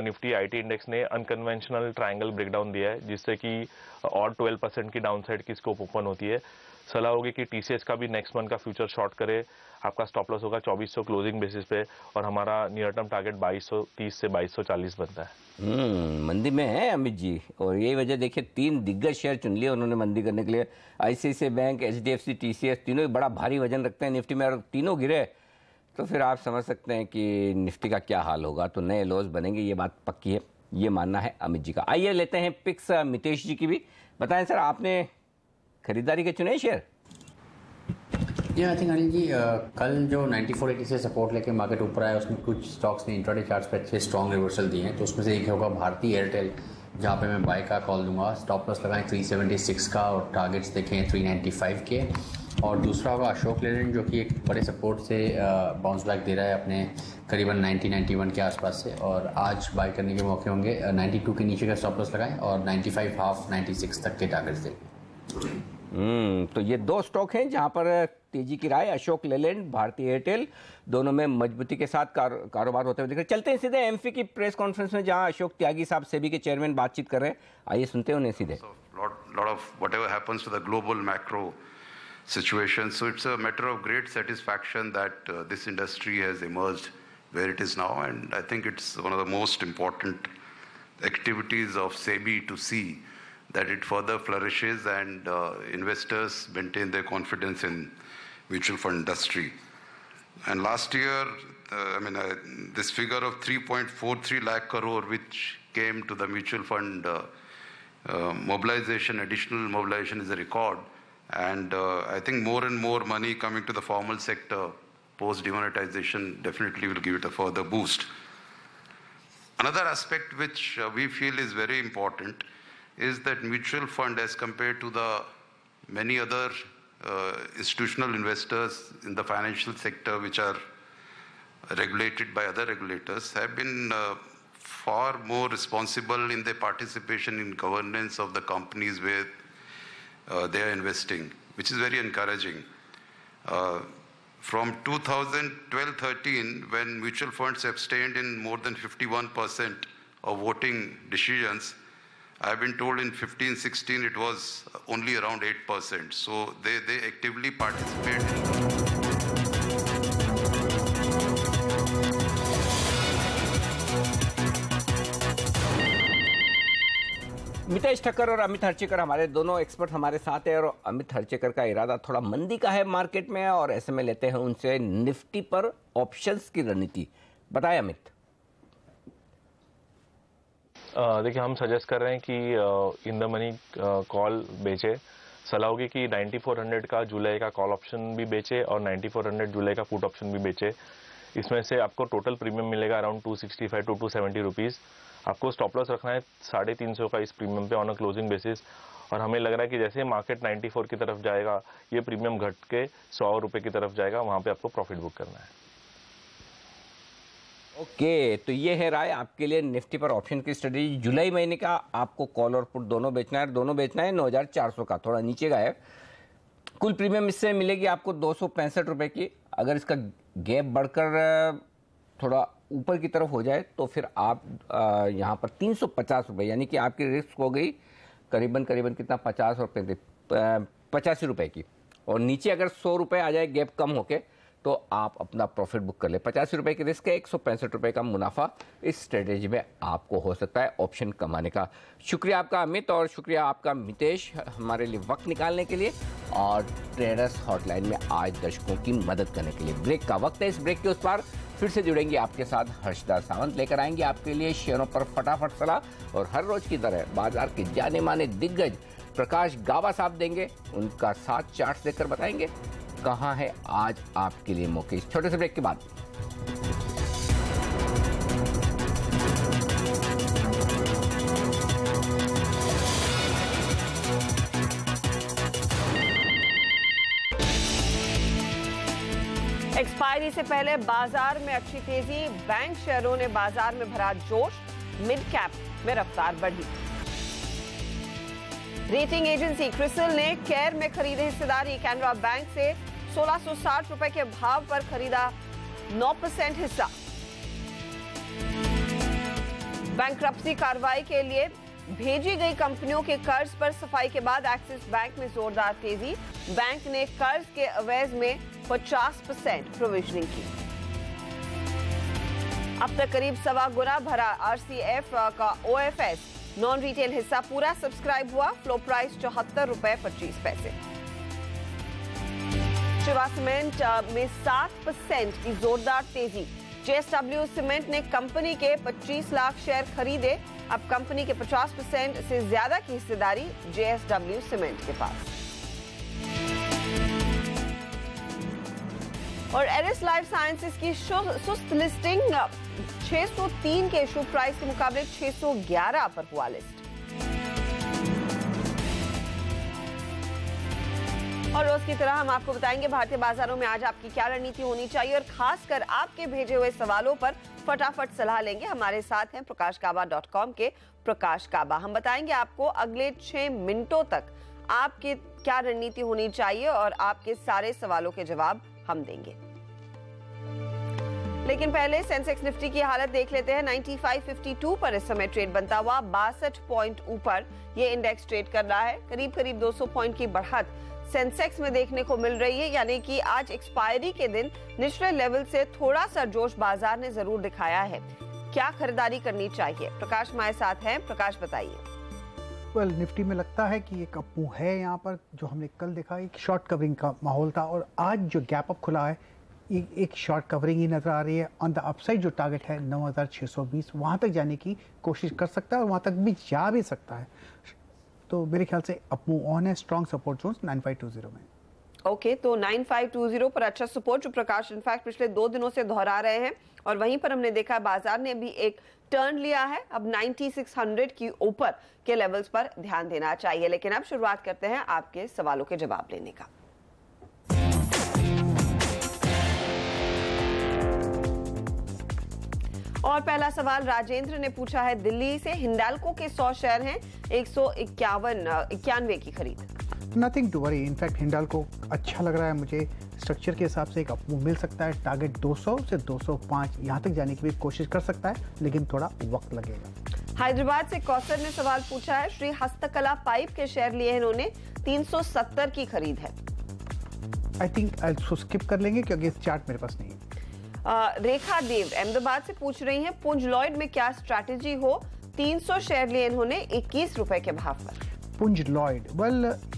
निफ्टी आईटी इंडेक्स ने अनकन्वेंशनल ट्रायंगल ब्रेकडाउन दिया है जिससे कि और 12% की डाउनसाइड की स्कोप ओपन होती है। सलाह होगी कि टीसीएस का भी नेक्स्ट मंथ का फ्यूचर शॉर्ट करे, आपका स्टॉप लॉस होगा 2400 क्लोजिंग बेसिस पे और हमारा नियर टर्म टारगेट 2230 से 2240 बनता है। मंदी में है अमित जी, और यही वजह देखिए 3 दिग्गज शेयर चुन लिए उन्होंने मंदी करने के लिए। आईसीआईसीआई बैंक, एचडीएफसी, टीसीएस तीनों ही बड़ा भारी वजन रखते हैं निफ्टी में, और तीनों गिरे तो फिर आप समझ सकते हैं कि निफ्टी का क्या हाल होगा, तो नए लॉस बनेंगे, ये बात पक्की है, ये मानना है अमित जी का। आइए लेते हैं पिक्स मितेश जी की भी। बताएं सर, आपने खरीदारी के चुने share? I think Anil ji कल जो 9480 से सपोर्ट लेके मार्केट ऊपर आया उसमें कुछ स्टॉक्स ने इंट्राडे चार्ट्स पे अच्छे स्ट्रॉन्ग रिवर्सल दिए हैं, तो उसमें से एक होगा भारती एयरटेल, जहाँ पे मैं बाय का कॉल दूंगा। स्टॉप लॉस लगाएं 376 का और टारगेट्स देखें 395 के। और दूसरा होगा अशोक लेलैंड, जो कि एक बड़े सपोर्ट से बाउंस बैक दे रहा है अपने करीबन 90-91 के आसपास से, और आज बाय करने के मौके होंगे। 92 के नीचे का स्टॉप लॉस लगाएं और 95 हाफ 96 तक के टारगेट्स देखें। तो ये 2 स्टॉक हैं जहां पर तेजी की राय, अशोक लेलैंड, भारती एयरटेल, दोनों में मजबूती के साथ कारोबार होते हुए दिख रहे। चलते हैं सीधे एमफी की प्रेस कॉन्फ्रेंस में जहां अशोक त्यागी साहब सेबी के चेयरमैन बातचीत कर रहे हैं। आइए सुनते हैं उन्हें सीधे। lot of whatever happens to the global macro situation, so it's a matter of great satisfaction that this industry has emerged where it is now, and I think it's one of the most important activities of SEBI to see that it further flourishes and investors maintain their confidence in mutual fund industry. And last year, this figure of 3.43 lakh crore which came to the mutual fund mobilization, additional mobilization, is a record. And I think more and more money coming to the formal sector post demonetization definitely will give it a further boost. Another aspect which we feel is very important is that mutual fund, as compared to the many other institutional investors in the financial sector which are regulated by other regulators, have been far more responsible in their participation in governance of the companies where they are investing, which is very encouraging. From 2012-13, when mutual funds abstained in more than 51% of voting decisions, I've been told in 15-16 it was only around 8%. So they actively participate in. Mitesh Thakkar और अमित हरचेकर हमारे दोनों एक्सपर्ट हमारे साथ हैं, और अमित हरचेकर का इरादा थोड़ा मंदी का है मार्केट में, और ऐसे में लेते हैं उनसे निफ्टी पर ऑप्शंस की रणनीति। बताएं अमित। देखिए हम सजेस्ट कर रहे हैं कि इन द मनी कॉल बेचे। सलाह होगी कि 9400 का जुलाई का कॉल ऑप्शन भी बेचे और 9400 जुलाई का पुट ऑप्शन भी बेचे। इसमें से आपको टोटल प्रीमियम मिलेगा अराउंड 265 to 270 रुपीज़। आपको स्टॉप लॉस रखना है 350 का इस प्रीमियम पे ऑन अ क्लोजिंग बेसिस, और हमें लग रहा है कि जैसे मार्केट 94 की तरफ जाएगा ये प्रीमियम घट के 100 रुपये की तरफ जाएगा, वहाँ पे आपको प्रॉफिट बुक करना है। ओके, तो ये है राय आपके लिए निफ्टी पर ऑप्शन की स्ट्रेटेजी। जुलाई महीने का आपको कॉल और पुट दोनों बेचना है, दोनों बेचना है 9400 का, थोड़ा नीचे का है। कुल प्रीमियम इससे मिलेगी आपको 265 रुपये की। अगर इसका गैप बढ़कर थोड़ा ऊपर की तरफ हो जाए तो फिर आप यहाँ पर 350 रुपये, यानी कि आपकी रिस्क हो गई करीबन कितना 50 और 85 रुपए की, और नीचे अगर 100 रुपए आ जाए गैप कम होके तो आप अपना प्रॉफिट बुक कर ले। 85 रुपए की रिस्क है, 165 रुपए का मुनाफा इस स्ट्रेटेजी में आपको हो सकता है ऑप्शन कमाने का। शुक्रिया आपका अमित और शुक्रिया आपका मितेश हमारे लिए वक्त निकालने के लिए और ट्रेडर्स हॉटलाइन में आज दर्शकों की मदद करने के लिए। ब्रेक का वक्त है, इस ब्रेक के उस पार फिर से जुड़ेंगे आपके साथ हर्षदा सावंत, लेकर आएंगे आपके लिए शेयरों पर फटाफट सलाह और हर रोज की तरह बाजार के जाने माने दिग्गज प्रकाश गाबा साहब देंगे उनका साथ चार्ट्स देखकर बताएंगे कहां है आज आपके लिए मौके। इस छोटे से ब्रेक के बाद एक्सपायरी से पहले बाजार में अच्छी तेजी, बैंक शेयरों ने बाजार में भरा जोश, मिड कैप में रफ्तार बढ़ी। रेटिंग एजेंसी क्रिसिल ने केयर में खरीदे हिस्सेदारी, कैनरा बैंक से 1660 रुपए के भाव पर खरीदा 9% हिस्सा। बैंक्रप्सी कार्रवाई के लिए भेजी गई कंपनियों के कर्ज पर सफाई के बाद एक्सिस बैंक में जोरदार तेजी, बैंक ने कर्ज के एवज में 50% प्रोविजनिंग की। अब तक करीब 1.25 गुना भरा आरसीएफ का ओएफएस नॉन रिटेल हिस्सा पूरा सब्सक्राइब हुआ, फ्लो प्राइस 74 रुपए 25 पैसे। शिवा सीमेंट में 7% की जोरदार तेजी, जेएसडब्ल्यू सीमेंट ने कंपनी के 25 लाख शेयर खरीदे, अब कंपनी के 50% से ज्यादा की हिस्सेदारी जेएसडब्ल्यू सीमेंट के पास। और एरिस लाइफ साइंसेज की सुस्त लिस्टिंग 603 के इशू प्राइस के मुकाबले 611 पर हुआ लिस्ट। और रोज की तरह हम आपको बताएंगे भारतीय बाजारों में आज आपकी क्या रणनीति होनी चाहिए और खासकर आपके भेजे हुए सवालों पर फटाफट सलाह लेंगे। हमारे साथ हैं prakashkaba.com के प्रकाश काबा। हम बताएंगे आपको अगले 6 मिनटों तक आपकी क्या रणनीति होनी चाहिए और आपके सारे सवालों के जवाब हम देंगे। लेकिन पहले सेंसेक्स निफ्टी की हालत देख लेते हैं। 9552 पर इस समय ट्रेड बनता हुआ 62 पॉइंट ऊपर ये इंडेक्स ट्रेड कर रहा है। करीब 200 पॉइंट की बढ़त सेंसेक्स में देखने को मिल रही है, यानी कि आज एक्सपायरी के दिन निचले लेवल से थोड़ा सा जोश बाजार ने जरूर दिखाया है। क्या खरीदारी करनी चाहिए? प्रकाश हमारे साथ हैं। प्रकाश बताइए। निफ्टी में लगता है कि एक अपमूव है यहाँ पर, जो हमने कल देखा एक शॉर्ट कवरिंग का माहौल था और आज जो गैप अप खुला है एक शॉर्ट कवरिंग ही नजर आ रही है। ऑन द अपसाइड जो टारगेट है 9620 वहां तक जाने की कोशिश कर सकता है और वहां तक भी जा भी सकता है। तो मेरे ख्याल से अपमूव ऑन है। स्ट्रॉन्ग सपोर्ट जोन 9520 में। ओके, तो 9520 पर अच्छा सपोर्ट जो प्रकाश इनफैक्ट पिछले 2 दिनों से दोहरा रहे हैं और वहीं पर हमने देखा बाजार ने भी एक टर्न लिया है। अब 9600 की ऊपर के लेवल्स पर ध्यान देना चाहिए। लेकिन अब शुरुआत करते हैं आपके सवालों के जवाब लेने का। और पहला सवाल राजेंद्र ने पूछा है दिल्ली से। हिंडाल्को के 100 शेयर हैं, 191 की खरीद। Nothing to worry. In fact Hindalco अच्छा लग रहा है मुझे। स्ट्रक्चर के हिसाब से एक अपमूव मिल सकता है। टारगेट 200 से 205 यहाँ तक जाने की भी कोशिश कर सकता है, लेकिन थोड़ा वक्त लगेगा। हैदराबाद से कौसर ने सवाल पूछा है। श्री हस्तकला पाइप के शेयर लिए इन्होंने, 370 की खरीद है। आई थिंक इसको स्किप कर लेंगे क्योंकि इस चार्ट मेरे पास नहीं है। रेखा देव अहमदाबाद से पूछ रही हैं पुंज लॉयड में क्या स्ट्रैटेजी हो। 300 शेयर लिए इन्होंने 21 रुपए के भाव पर। पुंज लॉयड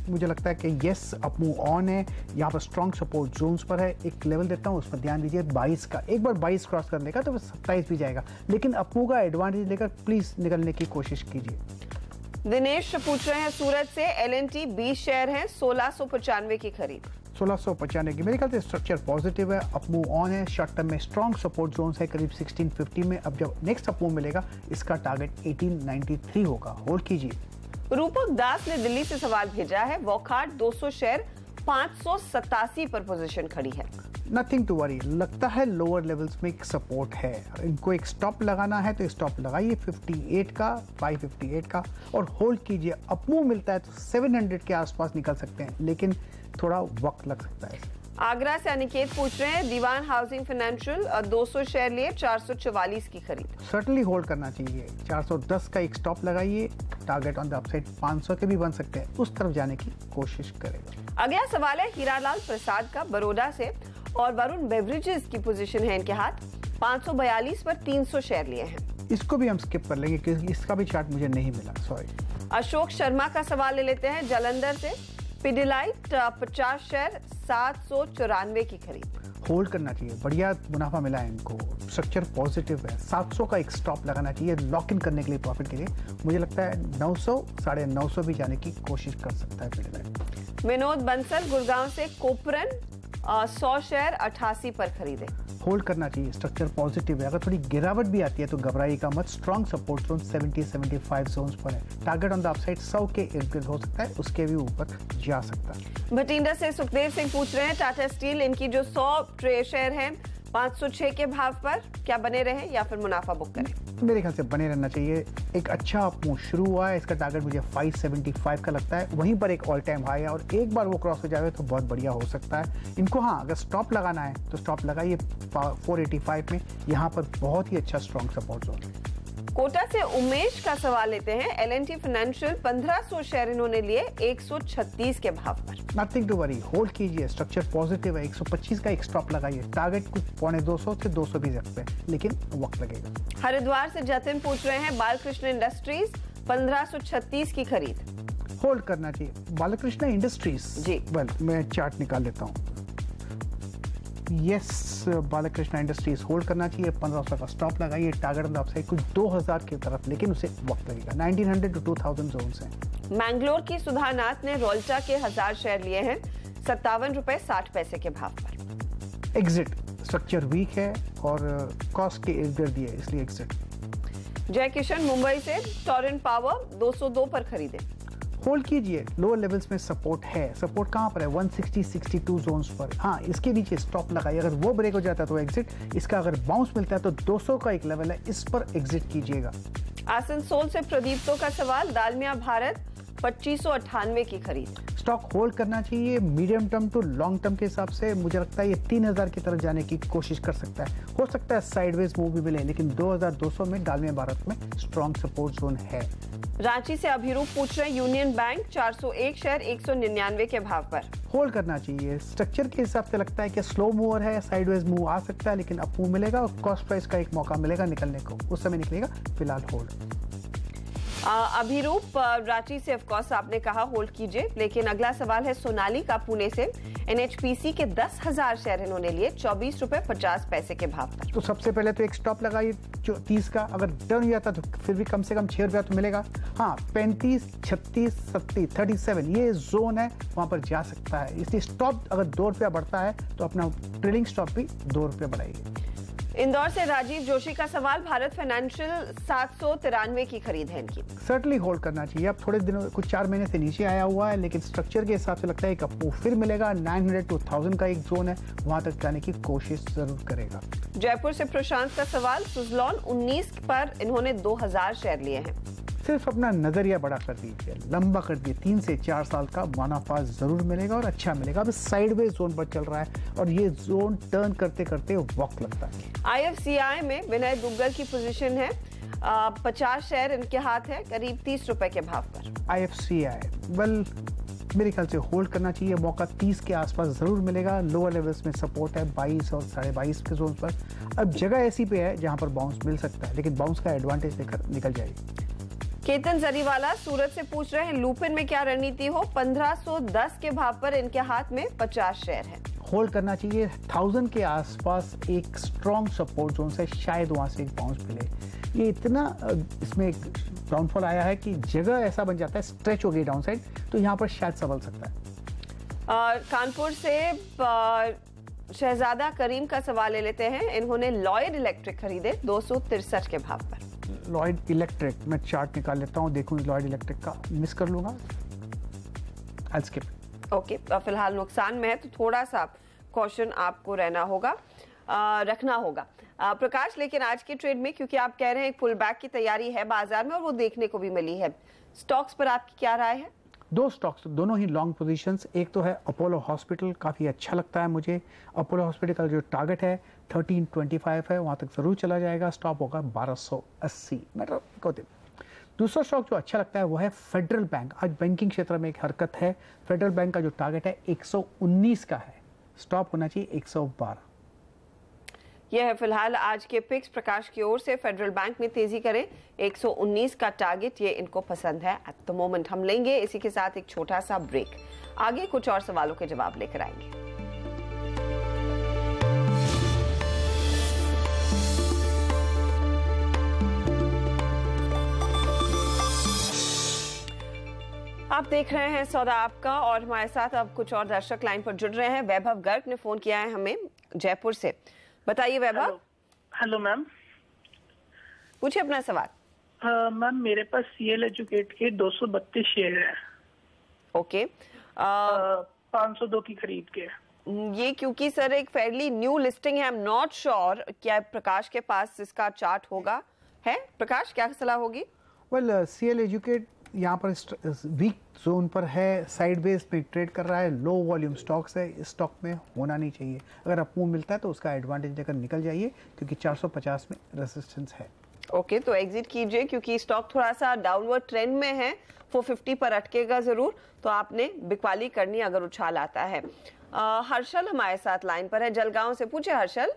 मुझे लगता है कि यस अपमूव ऑन है। यहाँ पर स्ट्रॉन्ग सपोर्ट जोन्स पर है। एक लेवल देता हूँ उस पर ध्यान दीजिए 22 का। एक बार 22 क्रॉस करने का तो 27 भी जाएगा, लेकिन अपमूव का एडवांटेज लेकर प्लीज निकलने की कोशिश कीजिए। दिनेश पूछ रहे हैं सूरत से। LNT 20 शेयर हैं, 1695 की खरीद। 1695 की मेरे ख्याल से स्ट्रक्चर पॉजिटिव है। अपमूव ऑन है। शॉर्ट टर्म में स्ट्रॉन्ग सपोर्ट जोन्स है करीब 1650 में। अब जब नेक्स्ट अपमूव मिलेगा इसका टारगेट 1893 होगा। होल्ड कीजिए। रूपक दास ने दिल्ली से सवाल भेजा है। वॉकहार्ट 200 शेयर 587 पर पोजीशन खड़ी है। Nothing to worry. लगता है लोअर लेवल्स में एक सपोर्ट है। इनको एक स्टॉप लगाना है तो स्टॉप लगाइए 58 का, 558 का और होल्ड कीजिए। अपमूव मिलता है तो 700 के आसपास निकल सकते हैं, लेकिन थोड़ा वक्त लग सकता है। आगरा से अनिकेत पूछ रहे हैं दीवान हाउसिंग फाइनेंशियल 200 शेयर लिए 444 की खरीद। सर्टनली होल्ड करना चाहिए। 410 का एक स्टॉप लगाइए टारगेट ऑन द अपसाइड 500 के भी बन सकते हैं, उस तरफ जाने की कोशिश करेगा। अगला सवाल है हीरालाल प्रसाद का बड़ौदा से, और वरुण बेवरेजेस की पोजीशन है इनके हाथ 542 पर 300 शेयर लिए हैं। इसको भी हम स्किप कर लेंगे क्योंकि इसका भी चार्ट मुझे नहीं मिला, सॉरी। अशोक शर्मा का सवाल ले लेते हैं जलंधर से। पिडिलाइट 50 शेयर 794 की खरीद। होल्ड करना चाहिए, बढ़िया मुनाफा मिला है इनको, स्ट्रक्चर पॉजिटिव है। 700 का एक स्टॉप लगाना चाहिए लॉक इन करने के लिए, प्रॉफिट के लिए। मुझे लगता है 900 950 भी जाने की कोशिश कर सकता है पिडिलाइट। विनोद बंसल गुड़गांव से कोपरन 100 शेयर 88 पर खरीदे। होल्ड करना चाहिए, स्ट्रक्चर पॉजिटिव है। अगर थोड़ी गिरावट भी आती है तो घबराइएगा मत। स्ट्रॉन्ग सपोर्ट जोन 70-75 जोन्स पर है। टारगेट ऑन द अपसाइड 100 के इर्द गिर्द हो सकता है, उसके भी ऊपर जा सकता है। भटिंडा से सुखदेव सिंह पूछ रहे हैं टाटा स्टील, इनकी जो 100 ट्रे शेयर है 506 के भाव पर क्या बने रहे या फिर मुनाफा बुक करें? मेरे ख्याल से बने रहना चाहिए। एक अच्छा मूव शुरू हुआ है, इसका टारगेट मुझे 575 का लगता है, वहीं पर एक ऑल टाइम हाई है और एक बार वो क्रॉस हो जाए तो बहुत बढ़िया हो सकता है इनको। हाँ, अगर स्टॉप लगाना है तो स्टॉप लगाइए 485 में, यहाँ पर बहुत ही अच्छा स्ट्रॉन्ग सपोर्ट जोन है। कोटा से उमेश का सवाल लेते हैं। L&T फाइनेंशियल 1500 शेयर इन्होंने लिए 136 के भाव पर। नथिंग टू वरी, होल्ड कीजिए, स्ट्रक्चर पॉजिटिव है। 125 का एक स्टॉप लगाइए, टारगेट कुछ 250 से 220 रखते हैं, लेकिन वक्त लगेगा। हरिद्वार से जतिन पूछ रहे हैं बालकृष्ण इंडस्ट्रीज 1536 की खरीद। होल्ड करना चाहिए बालकृष्ण इंडस्ट्रीज जी। वेल, मैं चार्ट निकाल लेता हूँ। यस, बालकृष्ण इंडस्ट्रीज होल्ड करना चाहिए। 1500 का स्टॉप लगाइए, टारगेट ऑन द अपसाइड कुछ 2000 की तरफ, लेकिन उसे वक्त लगेगा। 1900 to 2000 जोन्स हैं। मैंगलोर की सुधानाथ ने रोल्टा के 1000 शेयर लिए हैं 57 रुपए 60 पैसे के भाव पर। एग्जिट, स्ट्रक्चर वीक है और कॉस्ट के इर्द गिर्द है, इसलिए एग्जिट। जय किशन मुंबई से टोरेंट पावर 202 पर खरीदे। होल्ड कीजिए, लोअर लेवल्स में सपोर्ट है। सपोर्ट कहां पर है? 160-62 जोन्स पर। हाँ, इसके नीचे स्टॉप लगाइए, अगर वो ब्रेक हो जाता है तो एग्जिट। इसका अगर बाउंस मिलता है तो 200 का एक लेवल है, इस पर एग्जिट कीजिएगा। आसनसोल से प्रदीप्तो का सवाल, दालमिया भारत 2598 की खरीद। स्टॉक होल्ड करना चाहिए medium term to long term के हिसाब से। मुझे लगता है ये 3000 की तरफ जाने की कोशिश कर सकता है। हो सकता है साइडवेज मूव भी मिले, लेकिन 2200 में दालमिया भारत में स्ट्रॉन्ग सपोर्ट जोन है। रांची से अभिरूप पूछ रहे हैं यूनियन बैंक 401 शेयर 199 के भाव पर। होल्ड करना चाहिए, स्ट्रक्चर के हिसाब से लगता है कि स्लो मूवर है, साइडवेज मूव आ सकता है, लेकिन अप मूव मिलेगा और कॉस्ट प्राइस का एक मौका मिलेगा निकलने को, उस समय निकलेगा। फिलहाल होल्ड। अभिरूप रांची से ऑफकोर्स आपने कहा होल्ड कीजिए, लेकिन अगला सवाल है सोनाली का पुणे से। NHPC के 10,000 शेयर इन्होंने लिए 24 रुपए 50 पैसे के भाव पर। तो सबसे पहले तो एक स्टॉप लगाइए 30 का, अगर टर्न हो जाता तो फिर भी कम से कम 6 रुपया तो मिलेगा। हाँ, 35, 36, 37, 37 ये जोन है, वहां पर जा सकता है। इसलिए स्टॉप अगर 2 रुपया बढ़ता है तो अपना ट्रेलिंग स्टॉप भी 2 रुपये बढ़ाइए। इंदौर से राजीव जोशी का सवाल, भारत फाइनेंशियल 793 की खरीद है इनकी। सर्टनली होल्ड करना चाहिए। अब थोड़े दिनों कुछ 4 महीने से नीचे आया हुआ है, लेकिन स्ट्रक्चर के हिसाब से लगता है कि फिर मिलेगा। 900 to 1000 का एक जोन है, वहां तक जाने की कोशिश जरूर करेगा। जयपुर से प्रशांत का सवाल, सुजलॉन 19 पर इन्होंने 2000 शेयर लिए हैं। सिर्फ अपना नजरिया बड़ा कर दीजिए, लंबा कर दिए, 3 से 4 साल का मुनाफा जरूर मिलेगा और अच्छा मिलेगा। अब साइडवेज जोन पर चल रहा है और ये जोन टर्न करते करते वक्त लगता है। IFCI में विनय दुग्गल की पोजीशन है, 50 शेयर इनके हाथ है, करीब 30 रुपए के भाव पर। IFCI वेल, मेरे ख्याल से होल्ड करना चाहिए। मौका 30 के आसपास जरूर मिलेगा। लोअर लेवल्स में सपोर्ट है 22 और 22.5 के जोन पर। अब जगह ऐसी पे है जहां पर बाउंस मिल सकता है, लेकिन बाउंस का एडवांटेज लेकर निकल जाएगी। केतन जरीवाला सूरत से पूछ रहे हैं लुपिन में क्या रणनीति हो। 1510 के भाव पर इनके हाथ में 50 शेयर है। होल्ड करना चाहिए। 1000 के आसपास एक स्ट्रॉन्ग सपोर्ट जोन है, शायद वहां से एक बाउंस मिले। ये इतना इसमें एक डाउनफॉल आया है कि जगह ऐसा बन जाता है, स्ट्रेच हो गई डाउन साइड, तो यहाँ पर शायद संभल सकता है। कानपुर से शहजादा करीम का सवाल ले लेते हैं। इन्होंने लॉयड इलेक्ट्रिक खरीदे 263 के भाव पर। लॉयड इलेक्ट्रिक, मैं चार्ट निकाल लेता हूँ, देखूँ लॉयड इलेक्ट्रिक का, मिस कर लूंगा, I'll skip. ओके, फिलहाल नुकसान में है तो थोड़ा सा कॉशन आपको रहना होगा, रखना होगा। प्रकाश, लेकिन आज की ट्रेड में क्योंकि आप कह रहे हैं एक पुल बैक की तैयारी है बाजार में और वो देखने को भी मिली है, स्टॉक्स पर आपकी क्या राय है? 2 स्टॉक्स, दोनों ही लॉन्ग पोजीशंस। एक तो है अपोलो हॉस्पिटल, काफ़ी अच्छा लगता है मुझे। अपोलो हॉस्पिटल का जो टारगेट है 1325 है, वहाँ तक ज़रूर चला जाएगा। स्टॉप होगा 1280 मतलब को दिन। दूसरा स्टॉक जो अच्छा लगता है वो है फेडरल बैंक। आज बैंकिंग क्षेत्र में एक हरकत है। फेडरल बैंक का जो टारगेट है 119 का है, स्टॉप होना चाहिए 112। यह है फिलहाल आज के पिक्स प्रकाश की ओर से। फेडरल बैंक में तेजी करें, 119 का टारगेट ये इनको पसंद है एट द मोमेंट। हम लेंगे इसी के साथ एक छोटा सा ब्रेक, आगे कुछ और सवालों के जवाब लेकर आएंगे। आप देख रहे हैं सौदा आपका, और हमारे साथ अब कुछ और दर्शक लाइन पर जुड़ रहे हैं। वैभव गर्ग ने फोन किया है हमें जयपुर से। बताइए वैभव। हेलो मैम, पूछिए अपना सवाल। मैम मेरे पास सीएल एजुकेट के 232 शेयर है। ओके। 502 की खरीद के। ये क्योंकि सर एक फेयरली न्यू लिस्टिंग है, आई एम नॉट श्योर क्या प्रकाश के पास इसका चार्ट होगा। है प्रकाश, क्या सलाह होगी? वेल सीएल एजुकेट यहाँ पर वीक जोन पर है, साइड बेस पे ट्रेड कर रहा है, लो वॉल्यूम स्टॉक्स है, इस स्टॉक में होना नहीं चाहिए। अगर आप मूव मिलता है तो उसका एडवांटेज लेकर निकल जाइए, क्योंकि 450 में रेजिस्टेंस है। ओके, तो एग्जिट कीजिए क्योंकि स्टॉक थोड़ा सा डाउनवर्ड ट्रेंड में है, 450 पर अटकेगा जरूर, तो आपने बिकवाली करनी अगर उछाल आता है। हर्षल हमारे साथ लाइन पर है जलगांव से। पूछे हर्षल।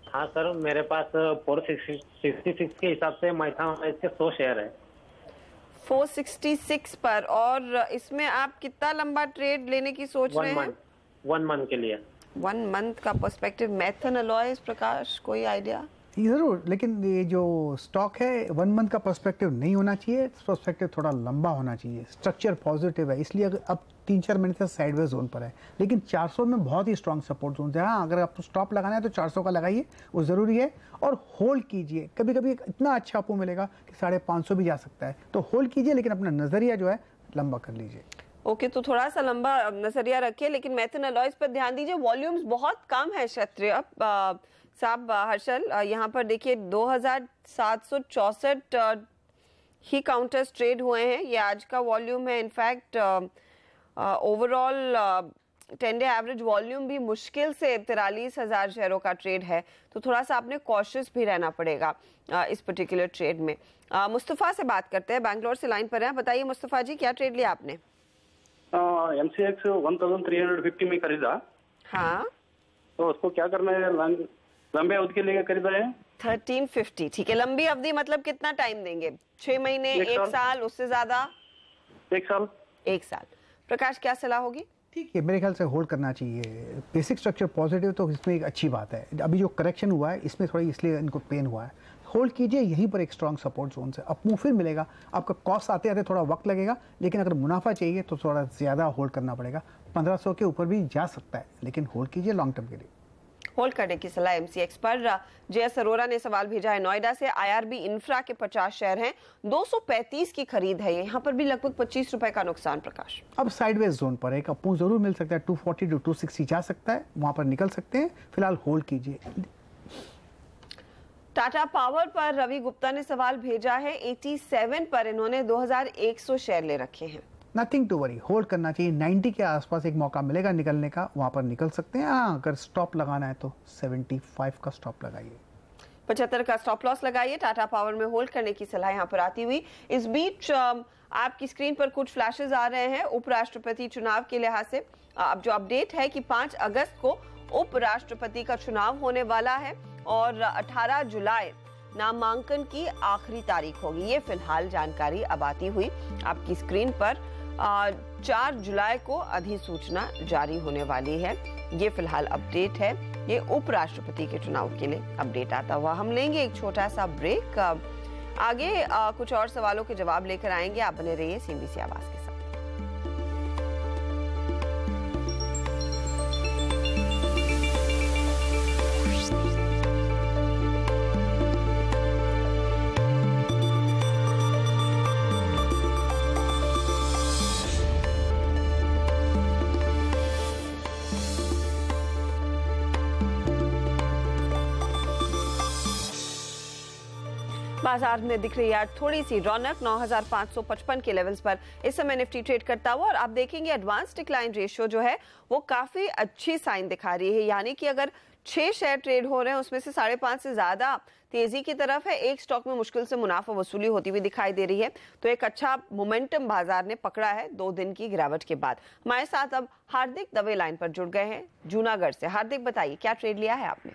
हाँ सर, मेरे पास 466 के हिसाब से माइथामैक्स के 100 शेयर है। 466 पर, और इसमें आप कितना लंबा ट्रेड लेने की सोच रहे हैं? 1 मंथ के लिए। 1 मंथ का पर्सपेक्टिव। मैथन अलॉयज प्रकाश, कोई आइडिया? जरूर, लेकिन ये जो स्टॉक है 1 मंथ का पर्सपेक्टिव नहीं होना चाहिए, पर्सपेक्टिव थोड़ा लंबा होना चाहिए। स्ट्रक्चर पॉजिटिव है, इसलिए अब 3-4 महीने से साइडवेज जोन पर है, लेकिन 400 में बहुत ही स्ट्रॉन्ग सपोर्ट जोन है। हाँ, अगर आपको स्टॉप लगाना है तो 400 का लगाइए, वो जरूरी है, और होल्ड कीजिए। कभी कभी इतना अच्छा आपको मिलेगा कि 550 भी जा सकता है, तो होल्ड कीजिए, लेकिन अपना नजरिया जो है लंबा कर लीजिए। ओके, तो थोड़ा सा लंबा नजरिया रखिए, लेकिन मैथन अलॉयज पर ध्यान दीजिए। वॉल्यूम्स बहुत कम है क्षत्रिय साहब। हर्षल, यहाँ पर देखिए 2764 ही काउंटर्स ट्रेड हुए हैं, ये आज का वॉल्यूम है। In fact overall 10 day average volume भी मुश्किल से 43,000 शेयरों का ट्रेड है, तो थोड़ा सा आपने कॉशियस भी रहना पड़ेगा इस पर्टिकुलर ट्रेड में। मुस्तफ़ा से बात करते हैं, बैंगलोर से लाइन पर है। बताइए मुस्तफ़ा जी, क्या ट्रेड लिया आपने? MCX 1350 में खरीदा। हाँ, तो उसको क्या करना है? लंबे अवधि के लिए खरीदा है 1350। ठीक है, लंबी अवधि मतलब कितना टाइम देंगे? 6 महीने, 1 साल, उससे ज्यादा? 1 साल। 1 साल। प्रकाश, क्या सलाह होगी? ठीक है, मेरे ख्याल से होल्ड करना चाहिए। बेसिक स्ट्रक्चर पॉजिटिव, तो इसमें एक अच्छी बात है। अभी जो करेक्शन हुआ है इसमें थोड़ी इसलिए इनको पेन हुआ है। होल्ड कीजिए, यहीं पर एक स्ट्रॉन्ग सपोर्ट जोन से अब फिर मिलेगा। आपका कॉस्ट आते आते थोड़ा वक्त लगेगा, लेकिन अगर मुनाफा चाहिए तो थोड़ा ज़्यादा होल्ड करना पड़ेगा। 1500 के ऊपर भी जा सकता है, लेकिन होल्ड कीजिए लॉन्ग टर्म के लिए। होल्ड करने की सलाह MCX पर। जयस अरोरा ने सवाल भेजा है नोएडा से। IRB इंफ्रा के 50 शेयर हैं, 235 की खरीद है, यहाँ पर भी लगभग 25 रुपए का नुकसान। प्रकाश, अब साइडवेज जोन पर एक अप जरूर मिल सकता है, 240 to 260 जा सकता है, वहां पर निकल सकते हैं। फिलहाल होल्ड कीजिए। टाटा पावर पर रवि गुप्ता ने सवाल भेजा है, 87 पर इन्होंने 2100 शेयर ले रखे हैं। नथिंग टू वरी, होल्ड करना चाहिए। 90 के आसपास एक मौका मिलेगा निकलने का, वहां पर निकल सकते हैं। हाँ, अगर स्टॉप लगाना है तो 75 का स्टॉप लगाइए, 75 का स्टॉप लॉस लगाइए। टाटा पावर में होल्ड करने की सलाह यहाँ पर आती हुई। इस बीच आपकी स्क्रीन पर कुछ फ्लैशेस आ रहे हैं उपराष्ट्रपति चुनाव के लिहाज से। अब जो अपडेट है कि 5 अगस्त को उपराष्ट्रपति का चुनाव होने वाला है और 18 जुलाई नामांकन की आखिरी तारीख होगी। ये फिलहाल जानकारी अब आती हुई आपकी स्क्रीन पर। 4 जुलाई को अधिसूचना जारी होने वाली है। ये फिलहाल अपडेट है, ये उपराष्ट्रपति के चुनाव के लिए अपडेट आता हुआ। हम लेंगे एक छोटा सा ब्रेक, आगे कुछ और सवालों के जवाब लेकर आएंगे। आप बने रहिए CNBC आवाज के साथ। बाजार में दिख रही है थोड़ी सी रौनक 9555 के लेवल्स पर इस समय निफ्टी ट्रेड करता हुआ, और आप देखेंगे एडवांस डिक्लाइन रेशियो जो है वो काफी अच्छी साइन दिखा रही है, यानी कि अगर 6 शेयर ट्रेड हो रहे हैं, उसमें से 5.5 से ज्यादा तेजी की तरफ है। एक स्टॉक में मुश्किल से मुनाफा वसूली होती हुई दिखाई दे रही है। तो एक अच्छा मोमेंटम बाजार ने पकड़ा है 2 दिन की गिरावट के बाद। हमारे साथ अब हार्दिक दवे लाइन पर जुड़ गए हैं जूनागढ़ से। हार्दिक, बताइए क्या ट्रेड लिया है आपने?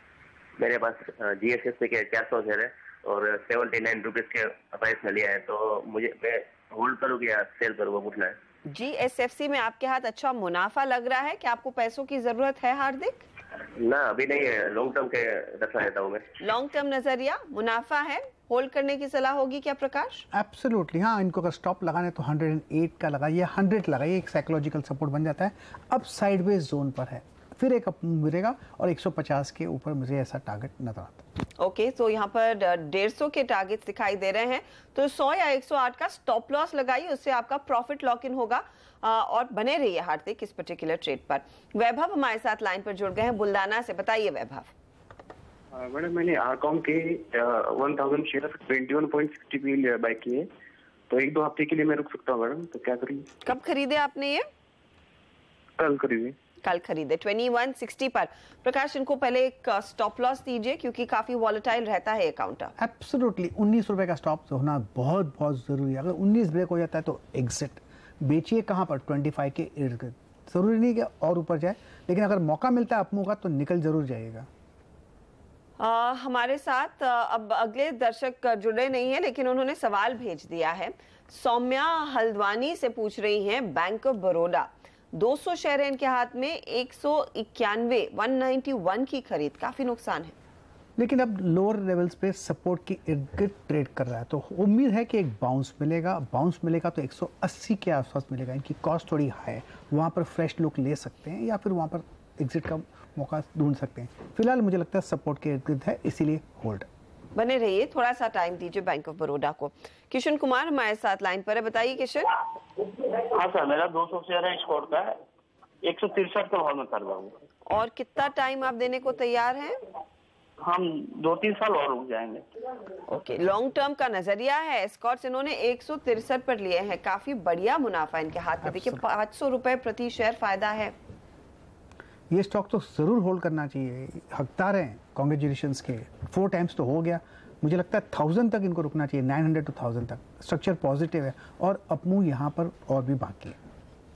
मेरे पास GSFC के 400 शेयर है और 79 रुपीज के प्राइस में लिया है, तो मुझे मैं होल्ड करूँ या सेल करूँ, वो पूछना है। GSFC में आपके हाथ अच्छा मुनाफा लग रहा है, क्या आपको पैसों की जरूरत है हार्दिक? ना, अभी नहीं है, लॉन्ग टर्म के रखना रहता हूँ मैं। लॉन्ग टर्म नजरिया, मुनाफा है, होल्ड करने की सलाह होगी क्या प्रकाश? एब्सोल्युटली हाँ, इनको अगर स्टॉप लगाने तो 108 का लगाइए, 100 लगाइए, एक साइकोलॉजिकल सपोर्ट बन जाता है। अब साइडवेज जोन पर है, फिर एक अप मिलेगा और 150 के ऊपर मुझे ऐसा टारगेट नजर आता है। ओके, तो यहाँ पर 150 के टारगेट्स दिखाई दे रहे हैं, तो 100 या 108 का स्टॉप लॉस लगाइए, उससे आपका प्रॉफिट लॉक इन होगा और बने रहिए हार्दिक इस पर्टिकुलर ट्रेड पर। वैभव हमारे साथ लाइन पर जुड़ गए हैं बुल्डाना से, बताइए वैभव। मैडम, मैंने आरकॉम के 1000 शेयर 21.60 पे बाय किए, तो 1-2 हफ्ते के लिए मैं रुक सकता हूँ मैडम, तो क्या करिए? कब खरीदे आपने ये? कल खरीदे। कल खरीदे 2160 पर। प्रकाश, इनको पहले एक स्टॉप लॉस दीजिए क्योंकि काफी वॉलेटाइल रहता है अकाउंट। एब्सोल्युटली 19 रुपए का स्टॉप होना बहुत बहुत जरूरी है। अगर 19 ब्रेक हो जाता है तो एग्जिट बेचिए। कहाँ पर? 25 के इर्द गिर्द। जरूरी नहीं कि और ऊपर जाए, लेकिन अगर मौका मिलता है अपमूव का तो निकल जरूर जाइएगा। हमारे साथ अब अगले दर्शक जुड़े नहीं है, लेकिन उन्होंने सवाल भेज दिया है। सौम्या हल्द्वानी से पूछ रही हैं, बैंक ऑफ बड़ौदा 200 शेयर है इनके हाथ में, 191 की खरीद, काफी नुकसान है, लेकिन अब लोअर लेवल्स पे सपोर्ट की इर्द गिर्द ट्रेड कर रहा है, तो उम्मीद है कि एक बाउंस मिलेगा। बाउंस मिलेगा तो 180 के आसपास मिलेगा। इनकी कॉस्ट थोड़ी हाई है, वहाँ पर फ्रेश लुक ले सकते हैं या फिर वहाँ पर एग्जिट का मौका ढूंढ सकते हैं। फिलहाल मुझे लगता है सपोर्ट के इर्द गिर्द है, इसीलिए होल्ड। बने रहिए, थोड़ा सा टाइम दीजिए बैंक ऑफ बड़ौदा को। किशन कुमार हमारे साथ लाइन पर है, बताइए किशन। हाँ सर, मेरा 200 शेयर है स्कोर का, 163 के भाव में कर रहा हूँ। और कितना टाइम आप देने को तैयार हैं? हम 2-3 साल और रुक जाएंगे। ओके, लॉन्ग टर्म का नजरिया है। स्कॉट्स इन्होंने 163 पर लिए हैं, काफी बढ़िया मुनाफा इनके हाथ में। देखिए 500 रुपए प्रति शेयर फायदा है। ये स्टॉक तो जरूर होल्ड करना चाहिए, हकदार हैं कांग्रेचुलेशंस के। 4 टाइम्स तो हो गया, मुझे लगता है 1000 तक इनको रुकना चाहिए, 900 to 1000 तक। स्ट्रक्चर पॉजिटिव है और अपमूव यहाँ पर और भी बाकी है।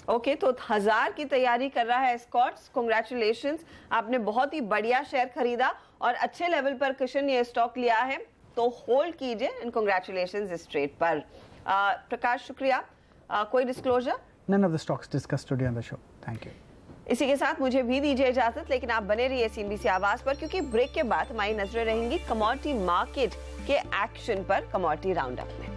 ओके, तो 1000 की तैयारी कर रहा है स्कॉट्स। कांग्रेचुलेशंस, आपने बहुत ही बढ़िया शेयर खरीदा और अच्छे लेवल पर किशन ये स्टॉक लिया है, तो होल्ड कीजिए एंड कांग्रेचुलेशंस इस ट्रेड पर। प्रकाश, शुक्रिया। कोई disclosure? None of the stocks discussed today on the show. Thank you. इसी के साथ मुझे भी दीजिए इजाजत, लेकिन आप बने रहिए CNBC आवाज पर, क्योंकि ब्रेक के बाद हमारी नजरें रहेंगी कमोडिटी मार्केट के एक्शन पर कमोडिटी राउंड अप में।